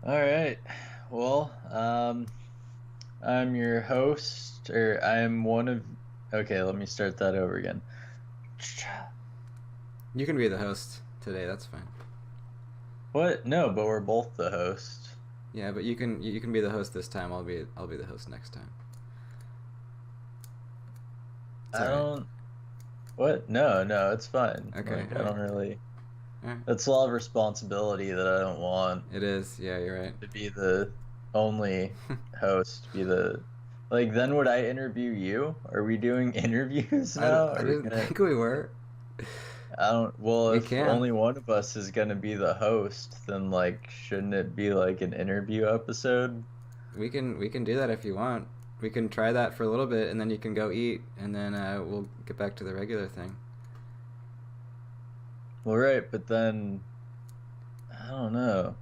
All right. Well, I'm your host, or I'm one of. Okay, let me start that over again. You can be the host today. That's fine. What? No, but we're both the host. Yeah, but you can be the host this time. I'll be the host next time. It's I all right. don't. What? No, no, it's fine. Okay. Like, All I right. don't really. All right. That's a lot of responsibility that I don't want It is. Yeah, you're right. to be the only host, be the. Like, then would I interview you? Are we doing interviews now? I Are we didn't gonna. think we were. I don't, well, We if can. only one of us is gonna be the host, then like, shouldn't it be like an interview episode? We can do that if you want. We can try that for a little bit, and then you can go eat, and then we'll get back to the regular thing. Well, right, but then I don't know.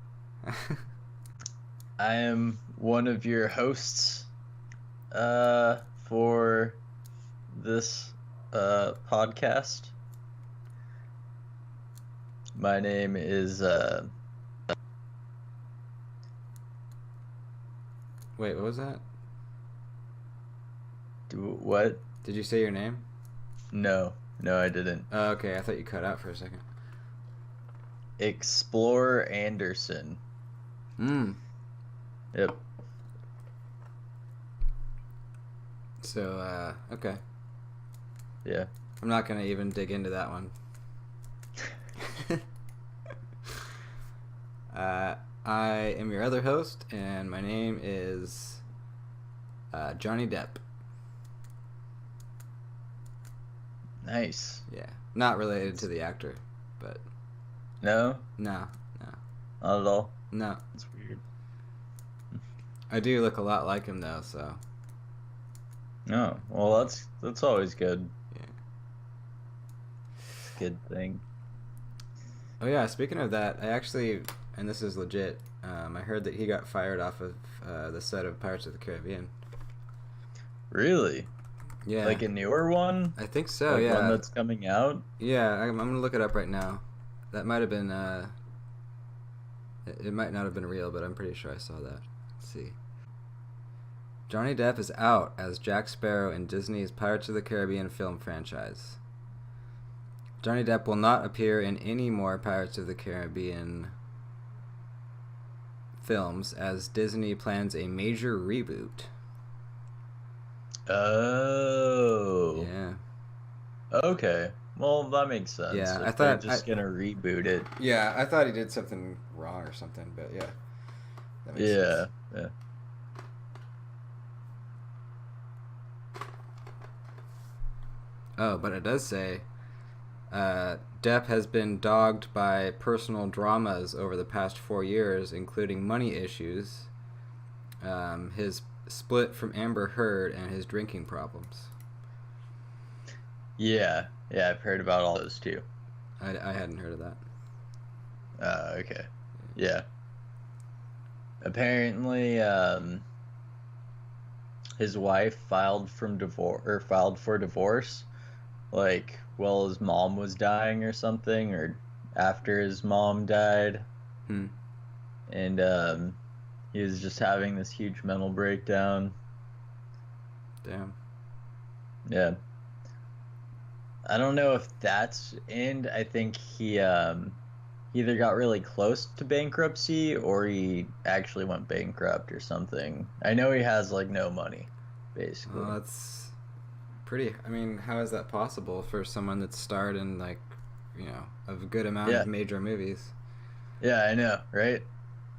I am one of your hosts for this podcast. My name is Wait, what was that? what? Did you say your name? No, no, I didn't. Oh, okay. I thought you cut out for a second. Explorer Anderson. Hmm. Yep. So, okay. Yeah. I'm not gonna even dig into that one. I am your other host, and my name is Johnny Depp. Nice. Yeah, not related to the actor, but No, no, no, not at all. no. It's weird. I do look a lot like him though, so Oh, well, that's always good. yeah. It's a good thing. Oh yeah, speaking of that, I actually, and this is legit. I heard that he got fired off of the set of Pirates of the Caribbean. Really? Yeah, Like a newer one? I think so. Like one Yeah, that's coming out? yeah. I'm gonna look it up right now. That might have been. It might not have been real, but I'm pretty sure I saw that. Let's see. Johnny Depp is out as Jack Sparrow in Disney's Pirates of the Caribbean film franchise. Johnny Depp will not appear in any more Pirates of the Caribbean films as Disney plans a major reboot. Oh. Yeah. Okay. Well, that makes sense. Yeah, I If they're thought I just gonna reboot it. yeah, I thought he did something wrong or something, but yeah. That makes sense. Yeah. Yeah. Oh, but it does say Depp has been dogged by personal dramas over the past 4 years, including money issues, his split from Amber Heard, and his drinking problems. Yeah. Yeah, I've heard about all those too. I hadn't heard of that. Okay. Yeah. Apparently, his wife filed for divorce, like while his mom was dying or something, or after his mom died, Hmm. and he was just having this huge mental breakdown. Damn. Yeah. I don't know if that's and I think he either got really close to bankruptcy or he actually went bankrupt or something. I know he has like no money, Well, basically. that's pretty. I mean, how is that possible for someone that's starred in like, a good amount Yeah. of major movies? Yeah, I know, right?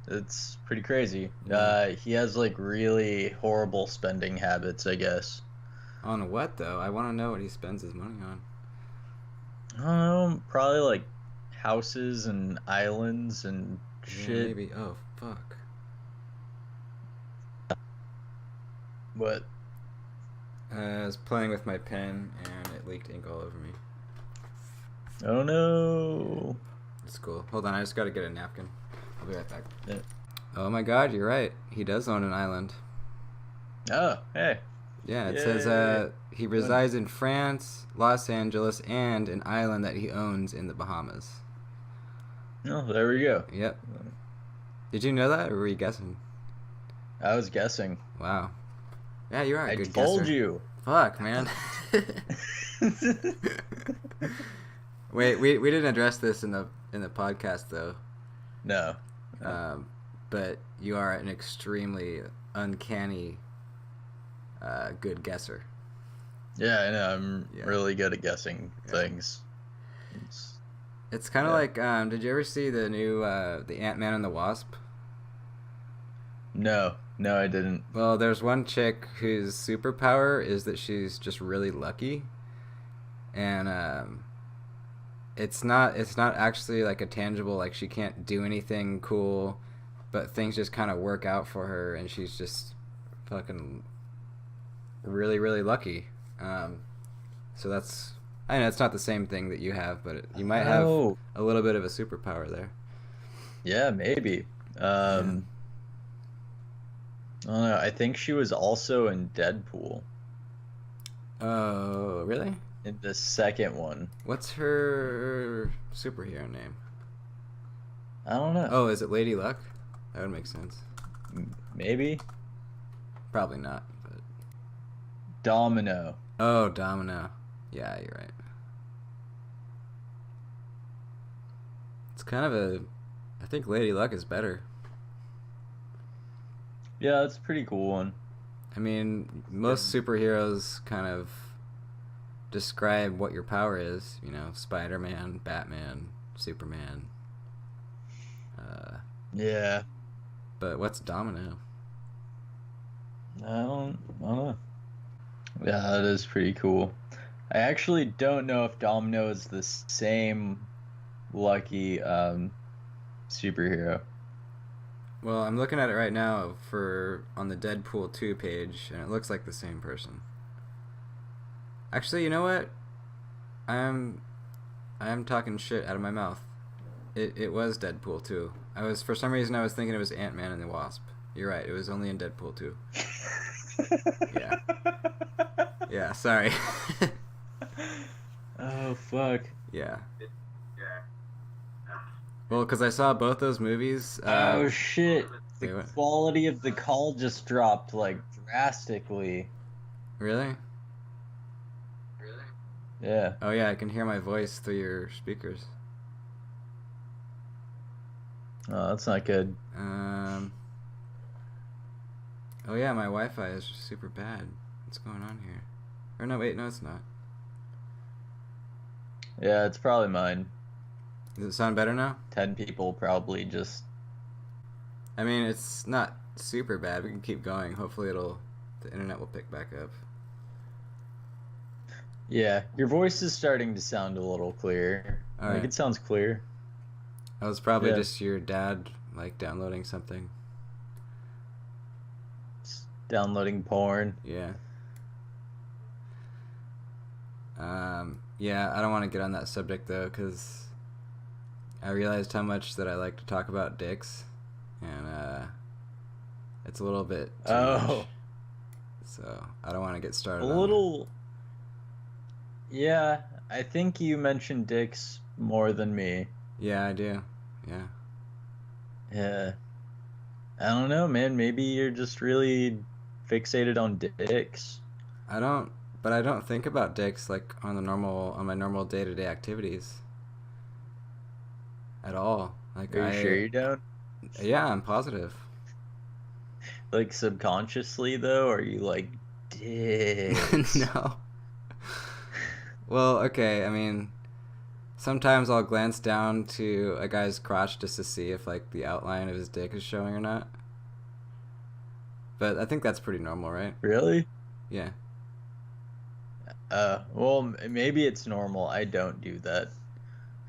It's pretty crazy. Yeah. He has like really horrible spending habits, I guess. On what though? I want to know what he spends his money on. I don't know, probably like houses and islands and Yeah, shit. maybe. Oh fuck. But I was playing with my pen and it leaked ink all over me. oh no. It's cool. Hold on, I just gotta get a napkin. I'll be right back. Yeah. Oh my god, you're right. He does own an island. Oh, hey. Yeah, it says Yay. he Fun. resides in France, Los Angeles, and an island that he owns in the Bahamas. Oh, there we go. Yep. Did you know that, or were you guessing? I was guessing. Wow. Yeah, you are a I good told guesser. you. Fuck, man. Wait, we didn't address this in the podcast though. No. No. Um, but you are an extremely uncanny good guesser. Yeah, I know. I'm Yeah, really good at guessing yeah. things. It's, It's kind of yeah. like did you ever see the new the Ant-Man and the Wasp? No. No, I didn't. Well, there's one chick whose superpower is that she's just really lucky, and it's not actually like a tangible, like she can't do anything cool, but things just kind of work out for her, and she's just fucking really really lucky. Um, so that's, I know it's not the same thing that you have, but you might have Oh. a little bit of a superpower there. Yeah, maybe. Yeah. I don't know. I think she was also in Deadpool Oh, really? in the second one. What's her superhero name? I don't know. Oh, is it Lady Luck? That would make sense. Maybe Probably not, but Domino. oh, Domino. Yeah, you're right. It's kind of a. I think Lady Luck is better. Yeah, that's a pretty cool one. I mean, most Good. superheroes kind of describe what your power is. You know, Spider-Man, Batman, Superman. Uh, Yeah. but what's Domino? I don't know. Yeah, that is pretty cool. I actually don't know if Domino is the same lucky superhero. Well, I'm looking at it right now for on the Deadpool 2 page, and it looks like the same person. Actually, you know what? I am talking shit out of my mouth. It was Deadpool 2. For some reason I was thinking it was Ant-Man and the Wasp. You're right. It was only in Deadpool 2. Yeah. Yeah, sorry. Oh fuck. Yeah. Well, cuz I saw both those movies Oh shit. The wait, what? quality of the call just dropped like drastically. Really? Yeah. Oh yeah, I can hear my voice through your speakers. Oh, that's not good. Um Oh yeah, my Wi-Fi is super bad. What's going on here? Or no, wait, no, it's not. Yeah, it's probably mine. Does it sound better now? 10 people probably just. I mean, it's not super bad. We can keep going. Hopefully, the internet will pick back up. Yeah, your voice is starting to sound a little clearer. All Like, right. it sounds clear. That was probably Yeah. just your dad like downloading something. It's downloading porn. Yeah. Yeah, I don't want to get on that subject though, because I realized how much that I like to talk about dicks, and it's a little bit too much. Oh, So I don't want to get started a on that. little. Yeah, I think you mentioned dicks more than me. Yeah, I do. Yeah. Yeah. I don't know, man. Maybe you're just really fixated on dicks. I don't, but I don't think about dicks like on my normal day to day activities at all. Like Are you sure you don't? yeah, I'm positive. Like subconsciously though, or are you like dicks? No. Well, okay. I mean, sometimes I'll glance down to a guy's crotch just to see if like the outline of his dick is showing or not. But I think that's pretty normal, right? Really? Yeah. Well, maybe it's normal. I don't do that.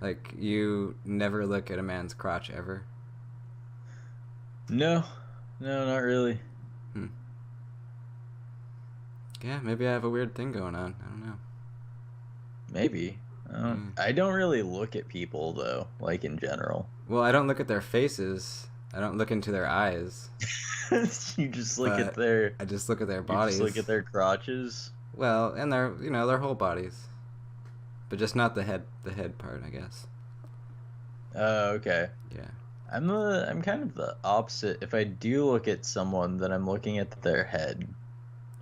Like you never look at a man's crotch ever. No, no, not really. Hmm. Yeah, maybe I have a weird thing going on. I don't know. Maybe. Yeah. I don't really look at people though, like in general. Well, I don't look at their faces. I don't look into their eyes, You just look at but their, I just look at their you just look bodies. at their crotches. Well, and their whole bodies, but just not the head part, I guess. Oh, okay. Yeah. I'm kind of the opposite. If I do look at someone, then I'm looking at their head.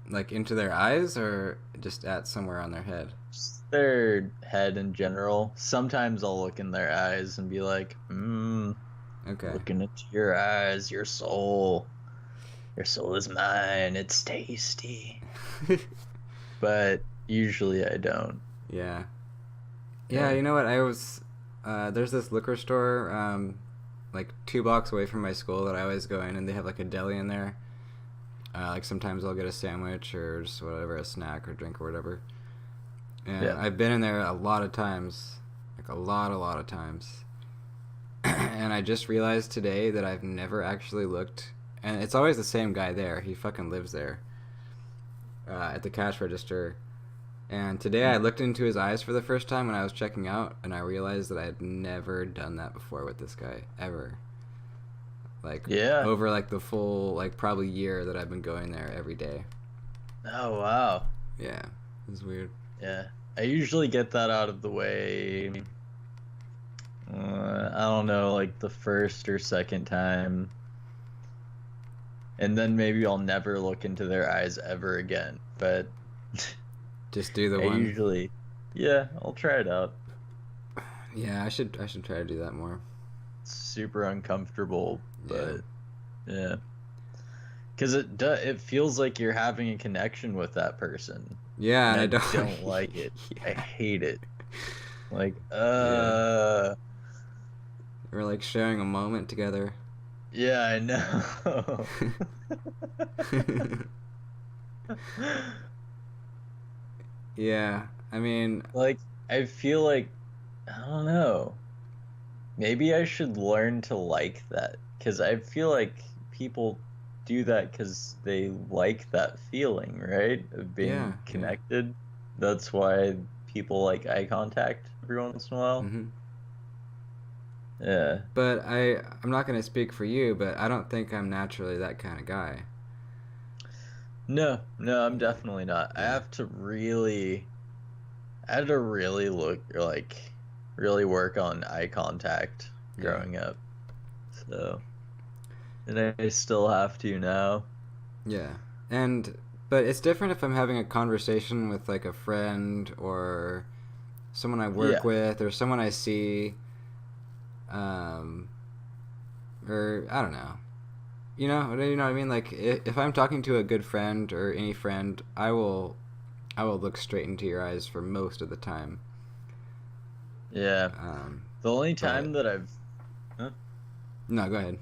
Like into their eyes or just at somewhere on their head? Just their head in general. Sometimes I'll look in their eyes and be like, Okay. looking into your eyes, your soul. Your soul is mine. It's tasty. But usually I don't. Yeah. Yeah, Yeah. you know what? I was there's this liquor store like 2 blocks away from my school that I always go in, and they have like a deli in there. Like sometimes I'll get a sandwich or just whatever, a snack or drink or whatever. And Yeah. I've been in there a lot of times, like a lot of times. And I just realized today that I've never actually looked, and it's always the same guy there. He fucking lives there at the cash register. And today I Mhm. looked into his eyes for the first time when I was checking out, and I realized that I had never done that before with this guy ever. Like Yeah. over like the full like probably year that I've been going there every day. Oh, wow. Yeah, it was weird. Yeah. I usually get that out of the way. I don't know, like the first or second time. And then maybe I'll never look into their eyes ever again. But Just do the I one. usually, yeah, I'll try it out. Yeah, I should try to do that more. It's super uncomfortable, Yeah. but yeah. Because it feels like you're having a connection with that person. Yeah, And and I I don't. don't like it. I Yeah. hate it. Like, Yeah. We're like sharing a moment together. yeah, I know. Yeah. I mean, Like, I feel like, I don't know. Maybe I should learn to like that. Because I feel like people do that because they like that feeling, right? Of yeah, being yeah. connected. That's why people like eye contact every once in a while. Mhm. Yeah. But I'm not going to speak for you, but I don't think I'm naturally that kind of guy. No, no, I'm Yeah. definitely not. Yeah. I had to really really work on eye contact Yeah. growing up. So, and I still have to now. Yeah. And but it's different if I'm having a conversation with like a friend or someone I work Yeah, with or someone I see um or I don't know. You know what I mean? Like if I'm talking to a good friend or any friend, I will look straight into your eyes for most of the time. yeah. Um The only but time that I've, huh? no, go ahead.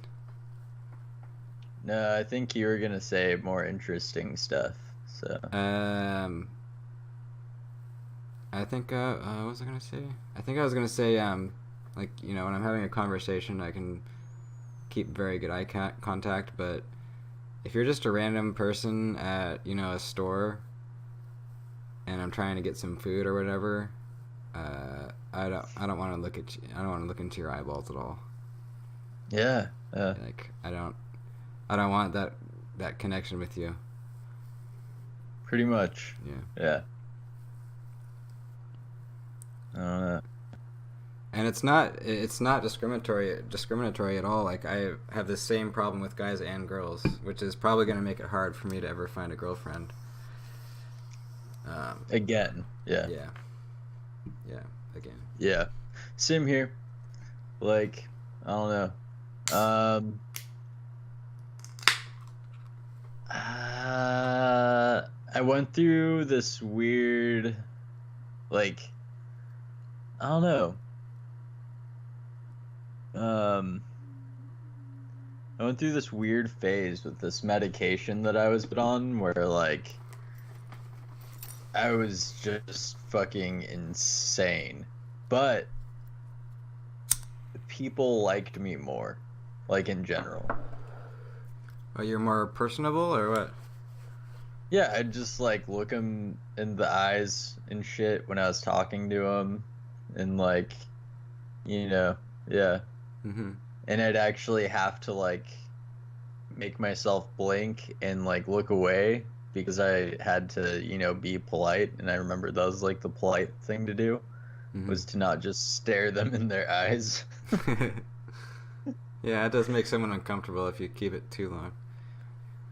No, I think you were gonna say more interesting stuff. So, Um I think what was I going to say? I think I was going to say like, when I'm having a conversation, I can keep very good contact, but if you're just a random person at a store and I'm trying to get some food or whatever, I don't want to look at you. I don't want to look into your eyeballs at all. yeah, Like I don't want that connection with you. pretty much. Yeah. Yeah. I don't know. And it's not discriminatory at all. Like I have the same problem with guys and girls, which is probably going to make it hard for me to ever find a girlfriend. Um, Again, yeah, yeah, yeah, again. yeah. Same here. Like, I don't know. I went through this weird, like, I don't know. Um, I went through this weird phase with this medication that I was put on where, like, I was just fucking insane. But people liked me more, like, in general. Oh, you're more personable or what? Yeah, I'd just, like, look him in the eyes and shit when I was talking to him. And, like, you know, yeah. Mm-hmm. And I'd actually have to, like, make myself blink and like look away because I had to, be polite. And I remember that was like the polite thing to do Mm-hmm. was to not just stare them in their eyes. Yeah, it does make someone uncomfortable if you keep it too long.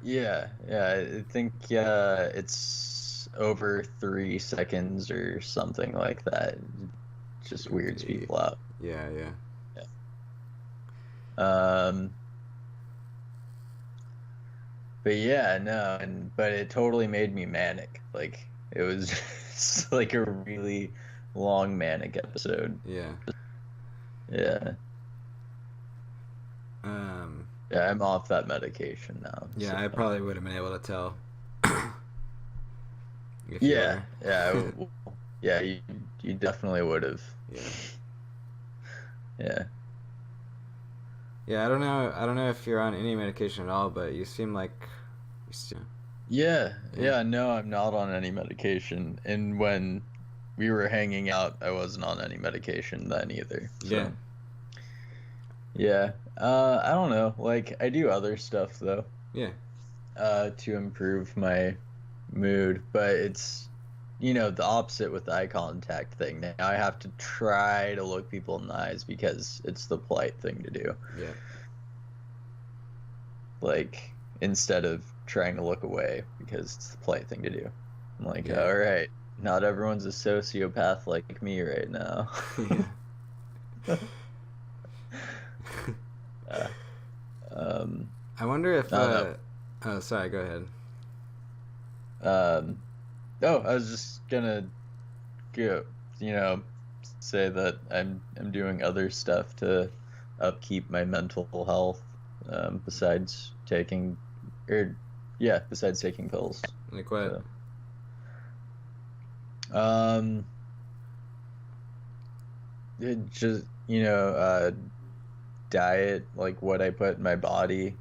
Yeah, I think it's over 3 seconds or something like that. It just weirds Creepy. people out. Yeah, yeah. Yeah. Um, but yeah, no, but it totally made me manic. Like it was just like a really long manic episode. Yeah. Yeah. Um, Yeah, I'm off that medication now. So yeah, I probably would have been able to tell if you yeah, were. yeah, you definitely would have. Yeah. Yeah. Yeah, I don't know. I don't know if you're on any medication at all, but you seem like you seem, Yeah, yeah. yeah, no, I'm not on any medication. And when we were hanging out, I wasn't on any medication then either. Yeah. So, yeah. I don't know. Like I do other stuff though, Yeah. to improve my mood, but it's the opposite with the eye contact thing. Now I have to try to look people in the eyes because it's the polite thing to do. Yeah. Like instead of trying to look away because it's the polite thing to do. I'm like, Yeah. all right, not everyone's a sociopath like me right now. Yeah. uh, um, I wonder if I don't oh, sorry, go ahead. know. Oh, I was just gonna go, you know, say that I'm doing other stuff to upkeep my mental health, besides taking, or yeah, besides taking pills. Like what? So, um, it just diet, like what I put in my body.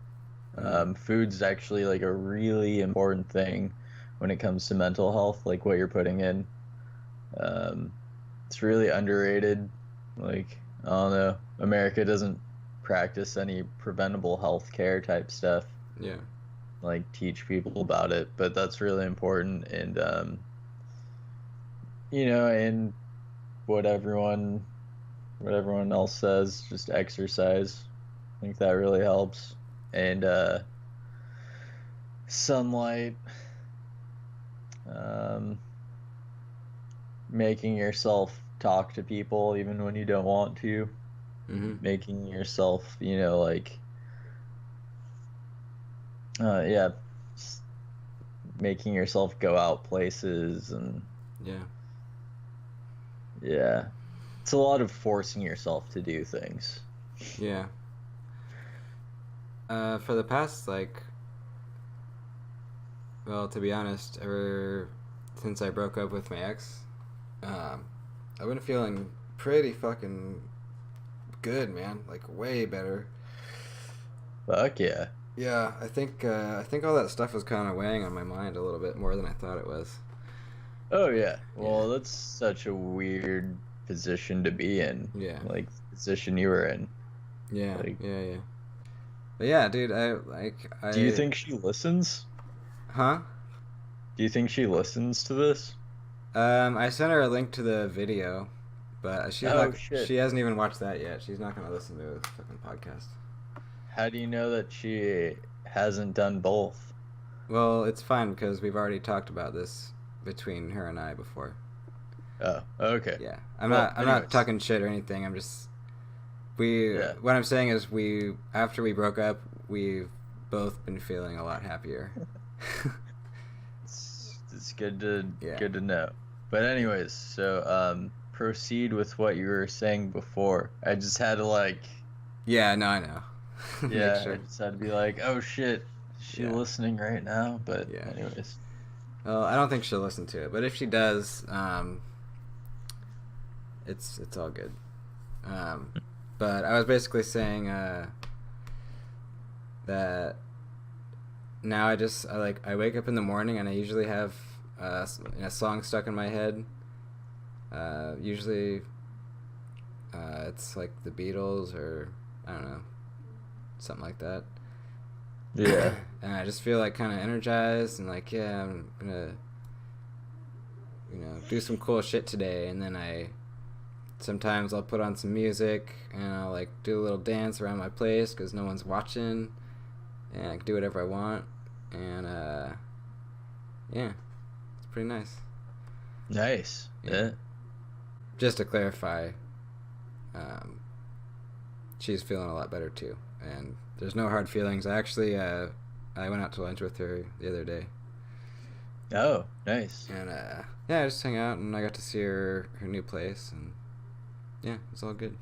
Mm. Food's actually like a really important thing when it comes to mental health, like what you're putting in. Um, it's really underrated. Like, I don't know, America doesn't practice any preventable health care type stuff, Yeah. like teach people about it, but that's really important. And and what everyone else says, just exercise. I think that really helps. And sunlight, um, making yourself talk to people even when you don't want to, Mhm. making yourself, like, yeah, s- making yourself go out places, and Yeah. yeah, it's a lot of forcing yourself to do things. Yeah. For the past well, to be honest, ever since I broke up with my ex, um, I've been feeling pretty fucking good, man. Like way better. Fuck yeah. Yeah, I think all that stuff was kind of weighing on my mind a little bit more than I thought it was. Oh yeah. Yeah. Well, that's such a weird position to be in, Yeah. like the position you were in. Yeah. Like, Yeah. Yeah. But yeah, dude, do you think she listens? huh? Do you think she listens to this? I sent her a link to the video, but Oh shit. she hasn't even watched that yet. She's not gonna listen to the fucking podcast. How do you know that she hasn't done both? Well, it's fine because we've already talked about this between her and I before. Oh, okay. Yeah, Well, I'm not anyways. talking shit or anything. I'm just we. Yeah. What I'm saying is we after we broke up, we've both been feeling a lot happier. It's Yeah. good to know. But anyways, so proceed with what you were saying before. I just had to like, Yeah. No, I know. Make yeah, I sure. just had to be like, oh shit, is she Yeah. listening right now? But Yeah. anyways. Well, I don't think she'll listen to it, but if she does, it's all good. Um, but I was basically saying that now I wake up in the morning and I usually have a song stuck in my head. Usually, it's like the Beatles or I don't know, something like that. Yeah. And I just feel like kind of energized and like yeah, I'm gonna do some cool shit today. And then sometimes I'll put on some music and I'll like do a little dance around my place because no one's watching, and I can do whatever I want. And yeah, it's pretty nice. Nice. Yeah. Just to clarify, she's feeling a lot better too, and there's no hard feelings. I actually I went out to lunch with her the other day. Oh, nice. And yeah, I just hung out and I got to see her new place, and yeah, it's all good.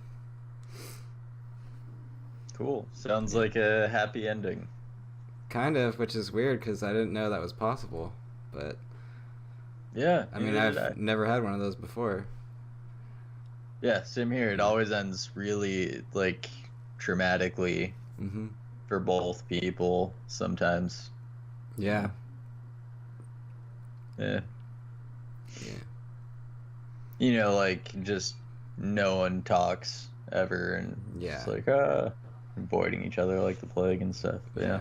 Cool. Sounds like a happy ending. Kind of, which is weird because I didn't know that was possible. But yeah, I mean, I've never had one of those before. Yeah, same here. It always ends really like traumatically for both people sometimes. Yeah. Yeah. Yeah. You know, like just no one talks ever, and it's like avoiding each other like the plague and stuff. But yeah.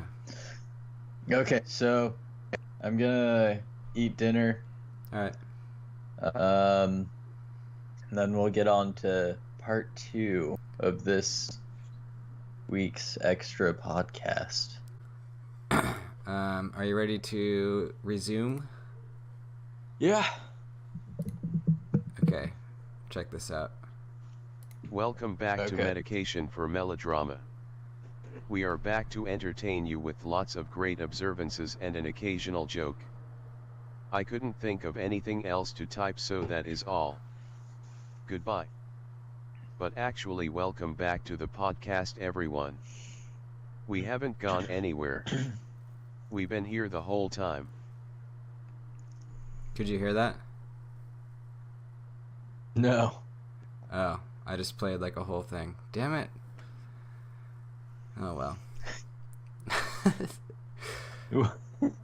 Okay, so I'm gonna eat dinner. All right. And then we'll get on to part 2 of this week's extra podcast. Are you ready to resume? Yeah. Okay, check this out. Welcome back to Medication for Melodrama. We are back to entertain you with lots of great observances and an occasional joke. I couldn't think of anything else to type, so that is all. Goodbye. But actually, welcome back to the podcast, everyone. We haven't gone anywhere. We've been here the whole time. Could you hear that? No. Oh, I just played like a whole thing. Damn it. Oh well.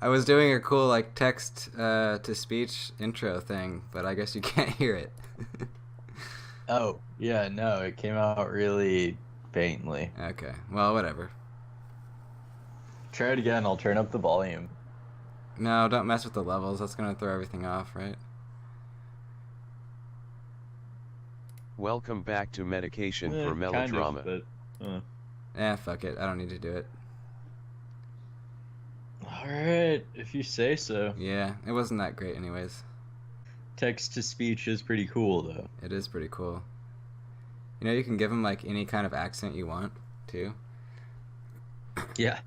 I was doing a cool like text to speech intro thing, but I guess you can't hear it. Oh, yeah, no, it came out really faintly. Okay, well, whatever. Try it again, I'll turn up the volume. No, don't mess with the levels, that's gonna throw everything off, right? Welcome back to Medication for Melodrama. Kind of, but, fuck it, I don't need to do it. Alright, if you say so. Yeah, it wasn't that great anyways. Text to speech is pretty cool, though. It is pretty cool. You know, you can give them like any kind of accent you want, too. Yeah.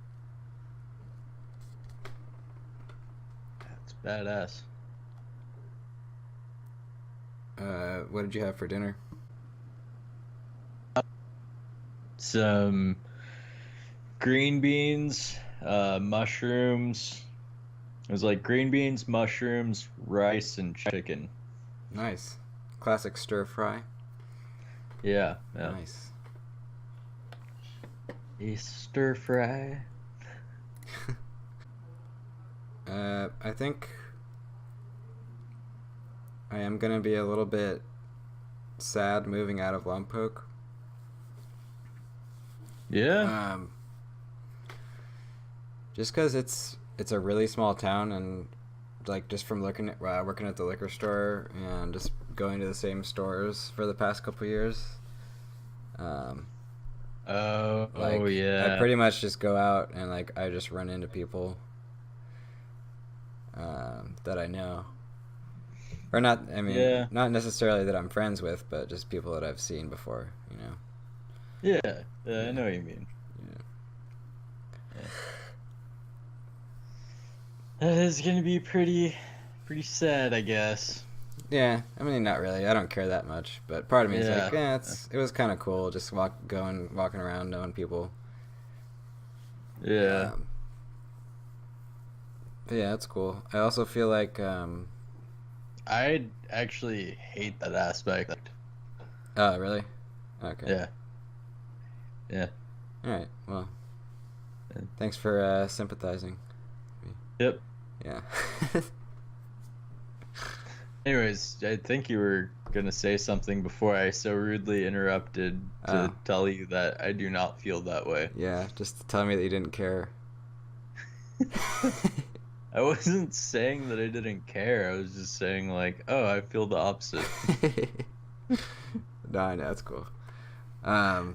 That's badass. What did you have for dinner? Some green beans, mushrooms. It was like green beans, mushrooms, rice, and chicken. Nice. Classic stir fry. Yeah. Nice. A stir fry. I think I am gonna be a little bit sad moving out of Lompoc. Yeah. Just because it's a really small town, and like just from looking at working at the liquor store and just going to the same stores for the past couple years. Yeah. I pretty much just go out and like I just run into people that I know, or not. I mean, not necessarily that I'm friends with, but just people that I've seen before. You know. Yeah. I know what you mean. Yeah. That is gonna be pretty sad, I guess. Yeah, I mean, not really. I don't care that much, but part of me is like, it was kind of cool, just walking around, knowing people. Yeah. But yeah, it's cool. I also feel like I actually hate that aspect. Oh, really? Okay. Yeah. Yeah. All right. Well, thanks for sympathizing. Yep. Yeah. Anyways, I think you were gonna say something before I so rudely interrupted to tell you that I do not feel that way. Yeah, just to tell me that you didn't care. I wasn't saying that I didn't care. I was just saying like, oh, I feel the opposite. No, I know, that's cool. Oh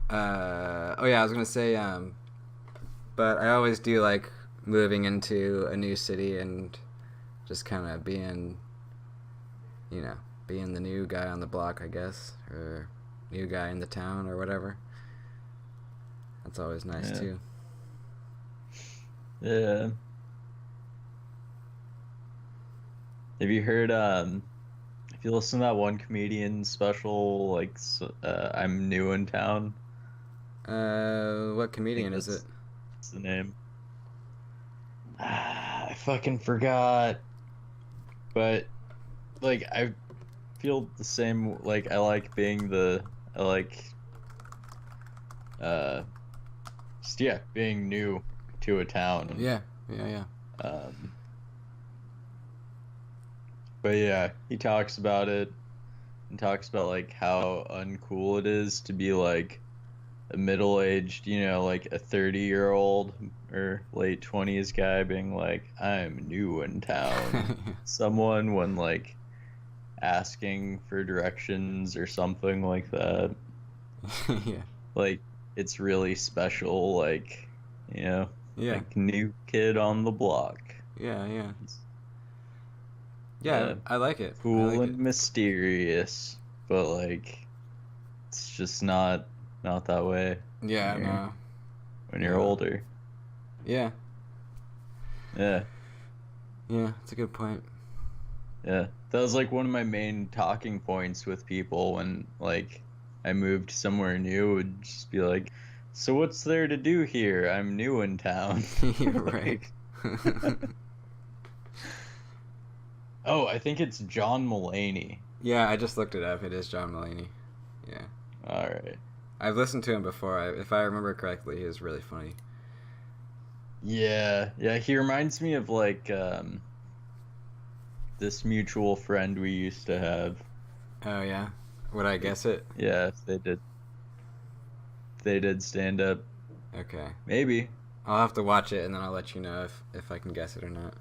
yeah, I was gonna say, but I always do like moving into a new city and just kind of being, being the new guy on the block, I guess, or new guy in the town or whatever. That's always nice too. Yeah. Have you heard if you listen to that one comedian special, like I'm new in town? What I think comedian is it? that's the name. I fucking forgot. But like I feel the same, like I like being I like uh just, yeah, being new to a town. Yeah, yeah. Um but yeah, he talks about it and talks about like how uncool it is to be like a middle-aged, like a 30-year-old or late 20s guy being like, I'm new in town. Someone when like asking for directions or something like that. Yeah. Like it's really special, like, Yeah. like new kid on the block. Yeah. Yeah, Yeah, I like it. I cool like it. and mysterious, but like it's just not that way when Yeah, you're no. when you're No. older. Yeah. Yeah. Yeah, it's a good point. Yeah, that was like one of my main talking points with people when like I moved somewhere new, would just be like, so what's there to do here? I'm new in town. You're right. Like, oh, I think it's John Mulaney. Yeah, I just looked it up. It is John Mulaney. Yeah. All right. I've listened to him before. If I remember correctly, he was really funny. Yeah, yeah, he reminds me of like this mutual friend we used to have. Oh, yeah? Would I guess it? Yeah, they did stand up. Okay. Maybe. I'll have to watch it, and then I'll let you know if I can guess it or not.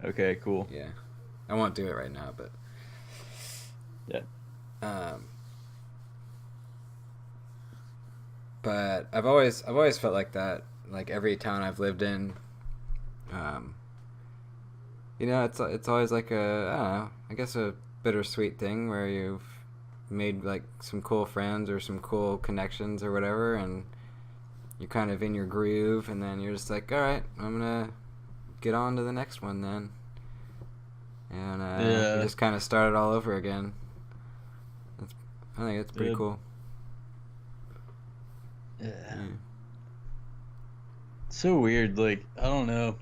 Okay, cool. Yeah. I won't do it right now, but... Yeah. But I've always felt like that. Like every town I've lived in, it's always like I don't know, I guess a bittersweet thing where you've made like some cool friends or some cool connections or whatever, and you're kind of in your groove, and then you're just like, all right, I'm gonna get on to the next one then, and you just kind of start it all over again. I think it's pretty cool. Yeah. So weird, like, I don't know.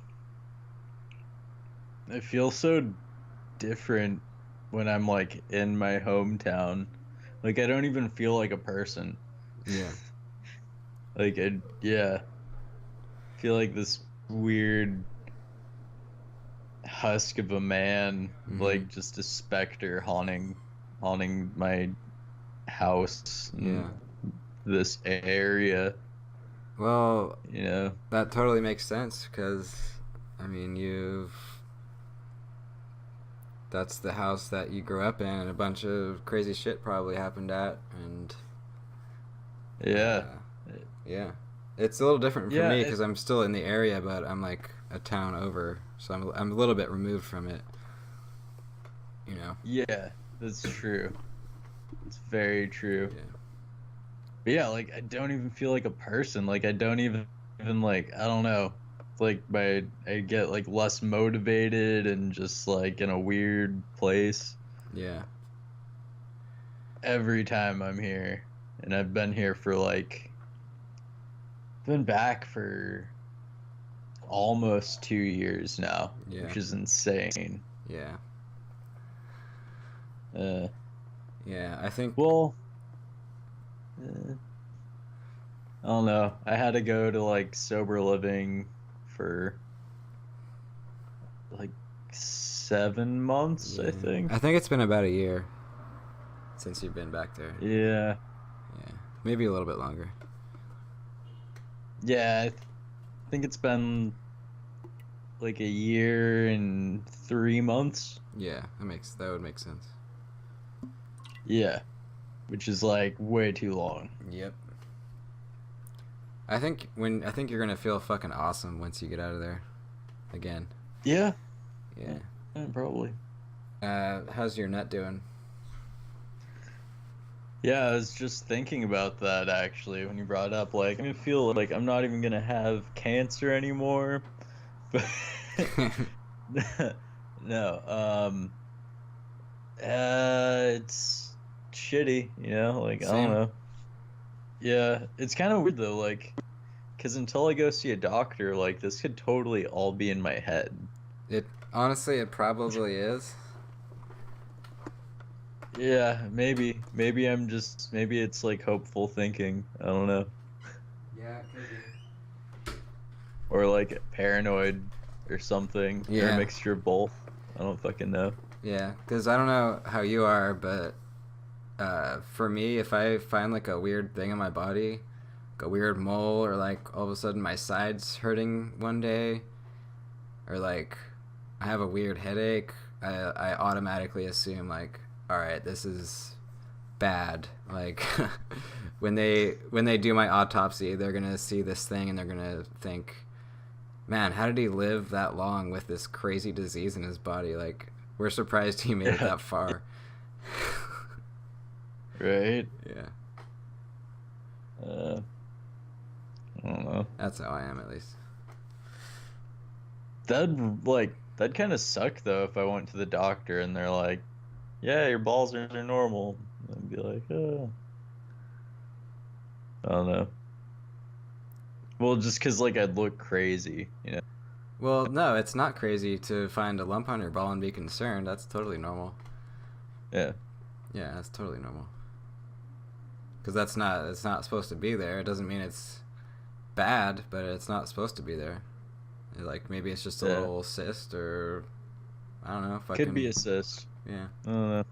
I feel so different when I'm like in my hometown. Like I don't even feel like a person. Yeah. Like I feel like this weird husk of a man, like just a specter haunting my house and this area. Well, You that totally makes sense because, I mean, that's the house that you grew up in, and a bunch of crazy shit probably happened at, and yeah. Yeah. It's a little different for Yeah, me because I'm still in the area, but I'm like a town over, so I'm a little bit removed from it. Yeah, that's true. It's very true. Yeah. But yeah, like I don't even feel like a person. Like I don't even like, I don't know. Like I get like less motivated and just like in a weird place Yeah. every time I'm here. And I've been here for like been back for almost 2 years now, which is insane. Yeah. Uh, Yeah, I think. well, I don't know. I had to go to like sober living for like 7 months, I think. I think it's been about a year since you've been back there. Yeah. Yeah, maybe a little bit longer. Yeah, think it's been like a year and 3 months. Yeah, that would make sense. Yeah, which is like way too long. Yep. I think you're gonna feel fucking awesome once you get out of there, again. Yeah, Yeah. probably. How's your nut doing? Yeah, I was just thinking about that actually when you brought it up. Like, I feel like I'm not even gonna have cancer anymore. But no, it's shitty, you know. Like, I don't Same. know. Yeah, it's kind of weird though. Like, because until I go see a doctor, like this could totally all be in my head. It honestly, it probably is. Yeah, maybe maybe it's like hopeful thinking. I don't know. Yeah, it could be. Or like paranoid or something, or a Yeah, mixture of both. I don't fucking know. yeah. Because I don't know how you are, but for me, if I find like a weird thing in my body, like a weird mole, or like all of a sudden my side's hurting one day, or like I have a weird headache, I automatically assume like, all right, this is bad. Like when they do my autopsy, they're gonna see this thing and they're gonna think, man, how did he live that long with this crazy disease in his body? Like, we're surprised he made it Yeah, that far. right. Yeah, Uh, I don't know. that's how I am at least. That'd kind of suck though if I went to the doctor and they're like, "Yeah, your balls are normal." I'd be like, "Oh, I don't know." Well, just 'cause like I'd look crazy, you know. Well, no, it's not crazy to find a lump on your ball and be concerned. That's totally normal. Yeah. Yeah, that's totally normal. Because it's not supposed to be there. It doesn't mean it's bad, but it's not supposed to be there. Like maybe it's just a Yeah. little cyst, or I don't know. Could be Fucking a cyst. yeah. I don't know.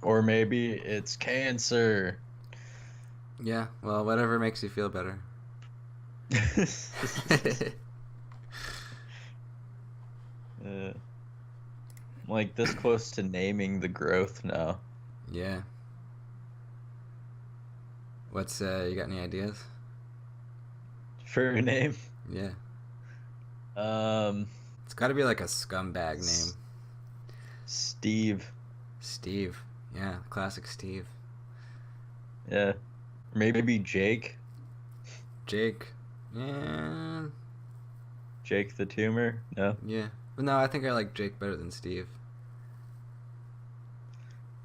Or maybe it's cancer. Yeah. Well, whatever makes you feel better. uh, like this close to naming the growth now. Yeah. What's you got any ideas? For a name. Yeah. Um, It's got to be like a scumbag name. S- Steve. Steve. Yeah, classic Steve. Yeah. Maybe Jake. Jake. Yeah. Jake the tumor. No. Yeah. But no, I think I like Jake better than Steve.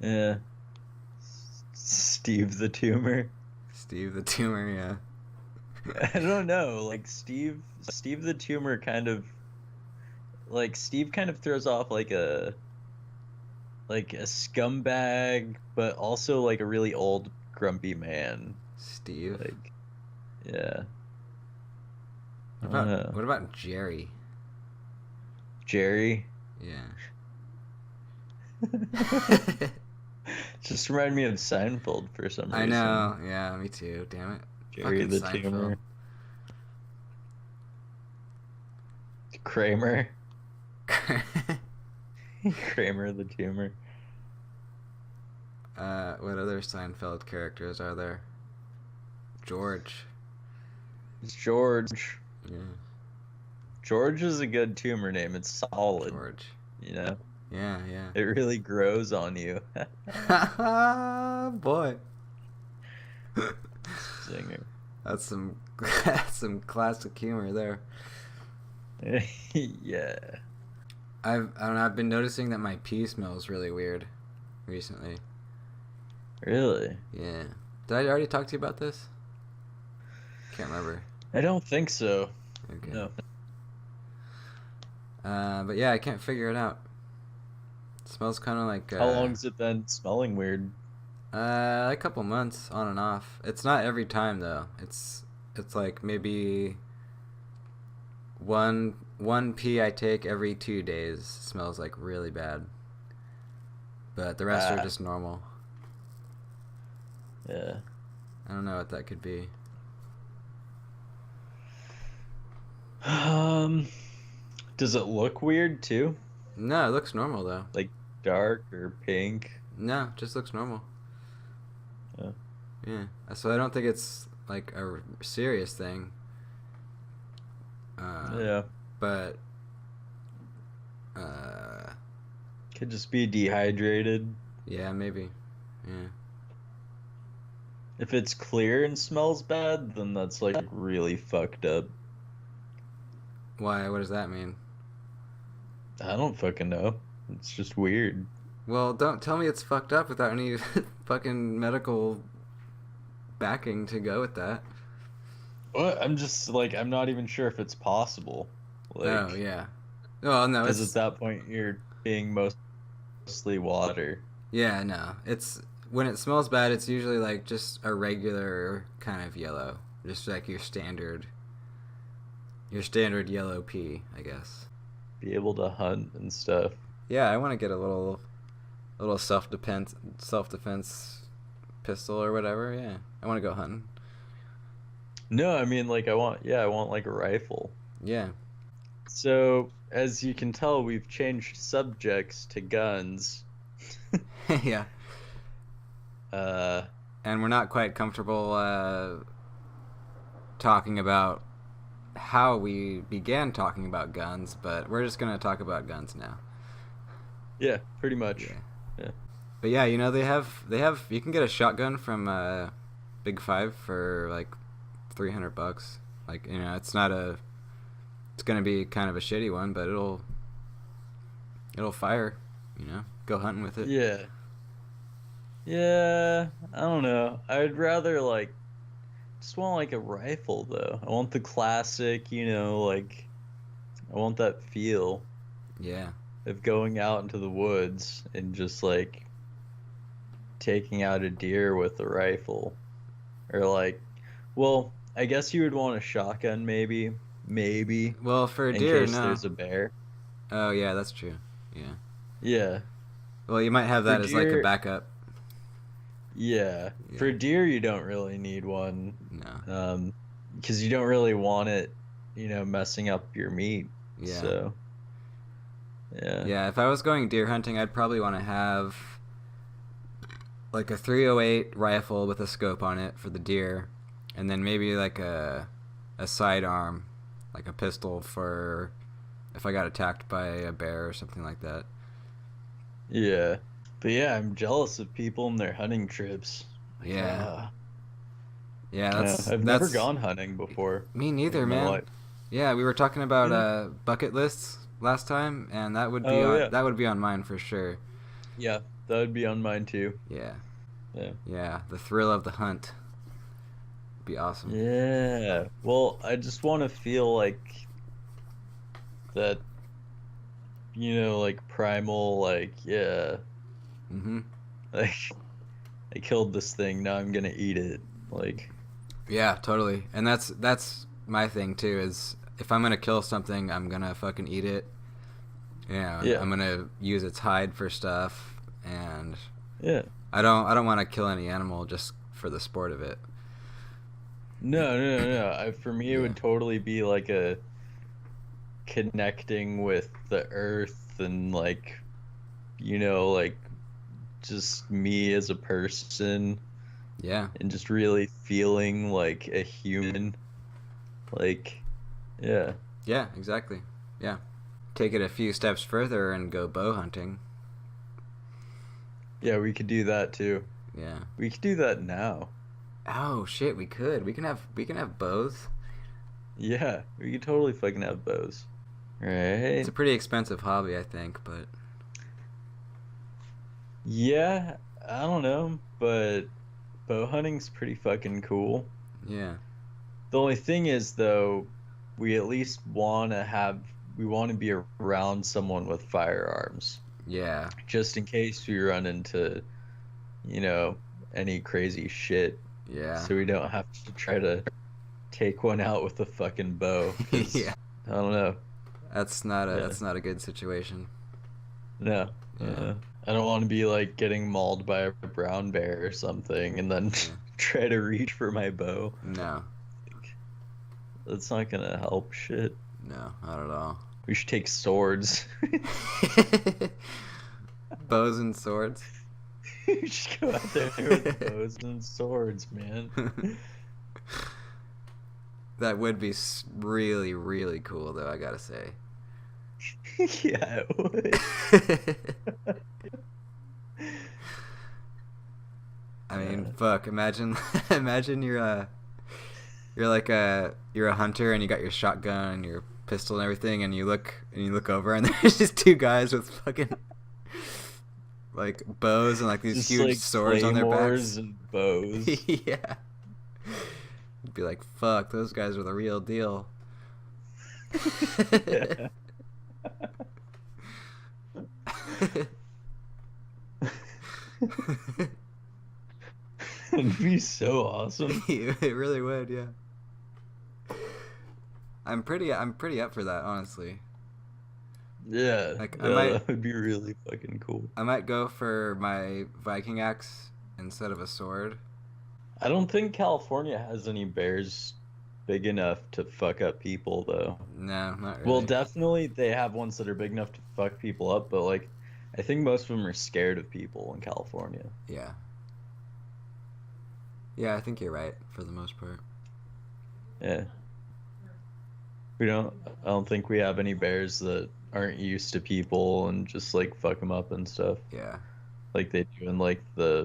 Yeah. Steve the tumor. Steve the tumor, yeah. I don't know. Like Steve the tumor kind of like Steve kind of throws off like a scumbag, but also like a really old grumpy man. Steve. Like, yeah. I What don't about know. what about Jerry? Jerry. Yeah. Just remind me of Seinfeld for some I reason. know. Yeah, me too. Damn it. Jerry Fucking the Seinfeld. tumor. Kramer. Kramer the tumor. What other Seinfeld characters are there? George. It's George. Yeah. George is a good tumor name. It's solid, George. you know? Yeah, yeah. It really grows on you. Boy. Singer. That's some that's some classic humor there. Yeah. I don't know, I've been noticing that my pee smells really weird recently. Really? Yeah. Did I already talk to you about this? Can't remember. I don't think so. Okay. No. But yeah, I can't figure it out. It smells kind of like How long's it been smelling weird? a couple months on and off. It's not every time though. It's like maybe one pee I take every 2 days smells like really bad. But the rest are Ah, just normal. yeah. I don't know what that could be. Um, does it look weird too? No, it looks normal though. Like dark or pink? No, it just looks normal. Yeah. Yeah. So I don't think it's like a serious thing. Yeah. But Could just be dehydrated. yeah, maybe. Yeah. If it's clear and smells bad, then that's like really fucked up. Why? What does that mean? I don't fucking know. It's just weird. Well, don't tell me it's fucked up without any fucking medical backing to go with that. What? I'm just like, I'm not even sure if it's possible. Like, Oh, yeah. Oh, no, because it's... at that point you're being mostly water. Yeah, no. It's... When it smells bad, it's usually like just a regular kind of yellow. Just like your standard yellow pea, I guess. Be able to hunt and stuff. Yeah, I want to get a little self defense pistol or whatever. Yeah, I want to go hunting. No, I mean like I want like a rifle. Yeah. So, as you can tell, we've changed subjects to guns. Yeah. And we're not quite comfortable talking about how we began talking about guns, but we're just gonna talk about guns now. Yeah, pretty much. Yeah. But yeah, you know they have you can get a shotgun from Big Five for like $300. Like, you know, it's gonna be kind of a shitty one, but it'll fire. You know, go hunting with it. Yeah. Yeah, I don't know. I'd rather like just want like a rifle though. I want the classic, you know, like I want that feel Yeah. of going out into the woods and just like taking out a deer with a rifle. Or like, well, I guess you would want a shotgun maybe. Well, for a In deer, case no. there's a bear. Oh yeah, that's true. Yeah. Yeah. Well, you might have that For as like a deer- backup. Yeah. Yeah. For deer you don't really need one. No. Because you don't really want it, you know, messing up your meat. Yeah. So, yeah. Yeah, if I was going deer hunting, I'd probably want to have like a 308 rifle with a scope on it for the deer, and then maybe like a sidearm, like a pistol for if I got attacked by a bear or something like that. Yeah. But yeah, I'm jealous of people and their hunting trips. Like, Yeah. Yeah, yeah, that's I've that's never gone hunting before. Me neither, in my man. life. Yeah, we were talking about Yeah. bucket lists last time, and that would be Oh, yeah. that would be on mine for sure. Yeah, that would be on mine too. Yeah. Yeah. Yeah, the thrill of the hunt. Be awesome. Yeah. Well, I just want to feel like that, you know, like primal, like, yeah, Mhm. like I killed this thing, now I'm gonna eat it. Like, Yeah, totally. And that's my thing too. Is if I'm gonna kill something, I'm gonna fucking eat it. Yeah. Yeah. I'm gonna use its hide for stuff, and yeah. I don't want to kill any animal just for the sport of it. No. For me, it Yeah. would totally be like a connecting with the earth and like, you know, like just me as a person Yeah. and just really feeling like a human. Like, yeah. Yeah. Exactly. Yeah. Take it a few steps further and go bow hunting. Yeah, we could do that too. Yeah. We could do that now. Oh shit, we could. We can have bows. Yeah, we could totally fucking have bows. Right? It's a pretty expensive hobby, I think, but Yeah, I don't know, but bow hunting's pretty fucking cool. yeah. The only thing is though, we at least want to be around someone with firearms, Yeah. just in case we run into, you know, any crazy shit. Yeah. So we don't have to try to take one out with a fucking bow. 'Cause, Yeah. I don't know. That's not a good situation. No. Yeah. I don't want to be like getting mauled by a brown bear or something and then Yeah. try to reach for my bow. No. That's not gonna help shit. No, not at all. We should take swords. Bows and swords. We should go out there with bows and swords, man. That would be really, really cool, though, I gotta say. Yeah, it would. I mean, fuck. Imagine, imagine you're a hunter and you got your shotgun and your pistol and everything, and you look over and there's just two guys with fucking like bows and like these Just huge like swords on their backs and bows. Yeah, you'd be like, fuck, those guys are the real deal. Yeah. It'd be so awesome. It really would, yeah. I'm pretty up for that, honestly. Yeah, Like, that would be really fucking cool. I might go for my Viking axe instead of a sword. I don't think California has any bears big enough to fuck up people, though. No, not really. Well, definitely they have ones that are big enough to fuck people up, but like, I think most of them are scared of people in California. Yeah. Yeah, I think you're right for the most part. Yeah. I don't think we have any bears that aren't used to people and just like fuck them up and stuff. Yeah. Like they do in like I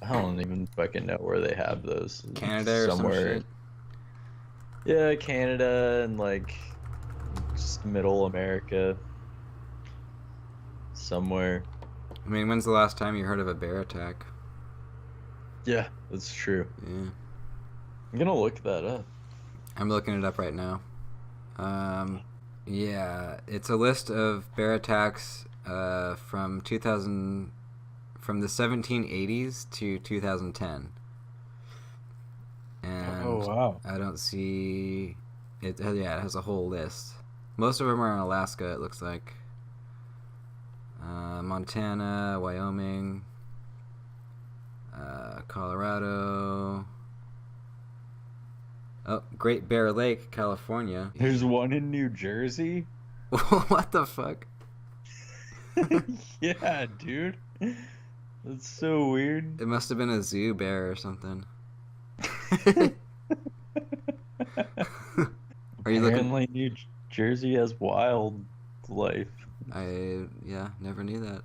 don't even fucking know where they have those. Canada or somewhere. Some shit. Yeah, Canada and like just middle America. Somewhere. I mean, when's the last time you heard of a bear attack? Yeah, that's true. Yeah. I'm gonna look that up. I'm looking it up right now. Yeah, it's a list of bear attacks from the 1780s to 2010. And oh wow! I don't see it. Yeah, it has a whole list. Most of them are in Alaska. It looks like Montana, Wyoming, Colorado. Oh, Great Bear Lake, California. There's one in New Jersey. What the fuck? Yeah, dude. That's so weird. It must have been a zoo bear or something. Are you looking? Apparently, New Jersey has wildlife. Yeah, never knew that.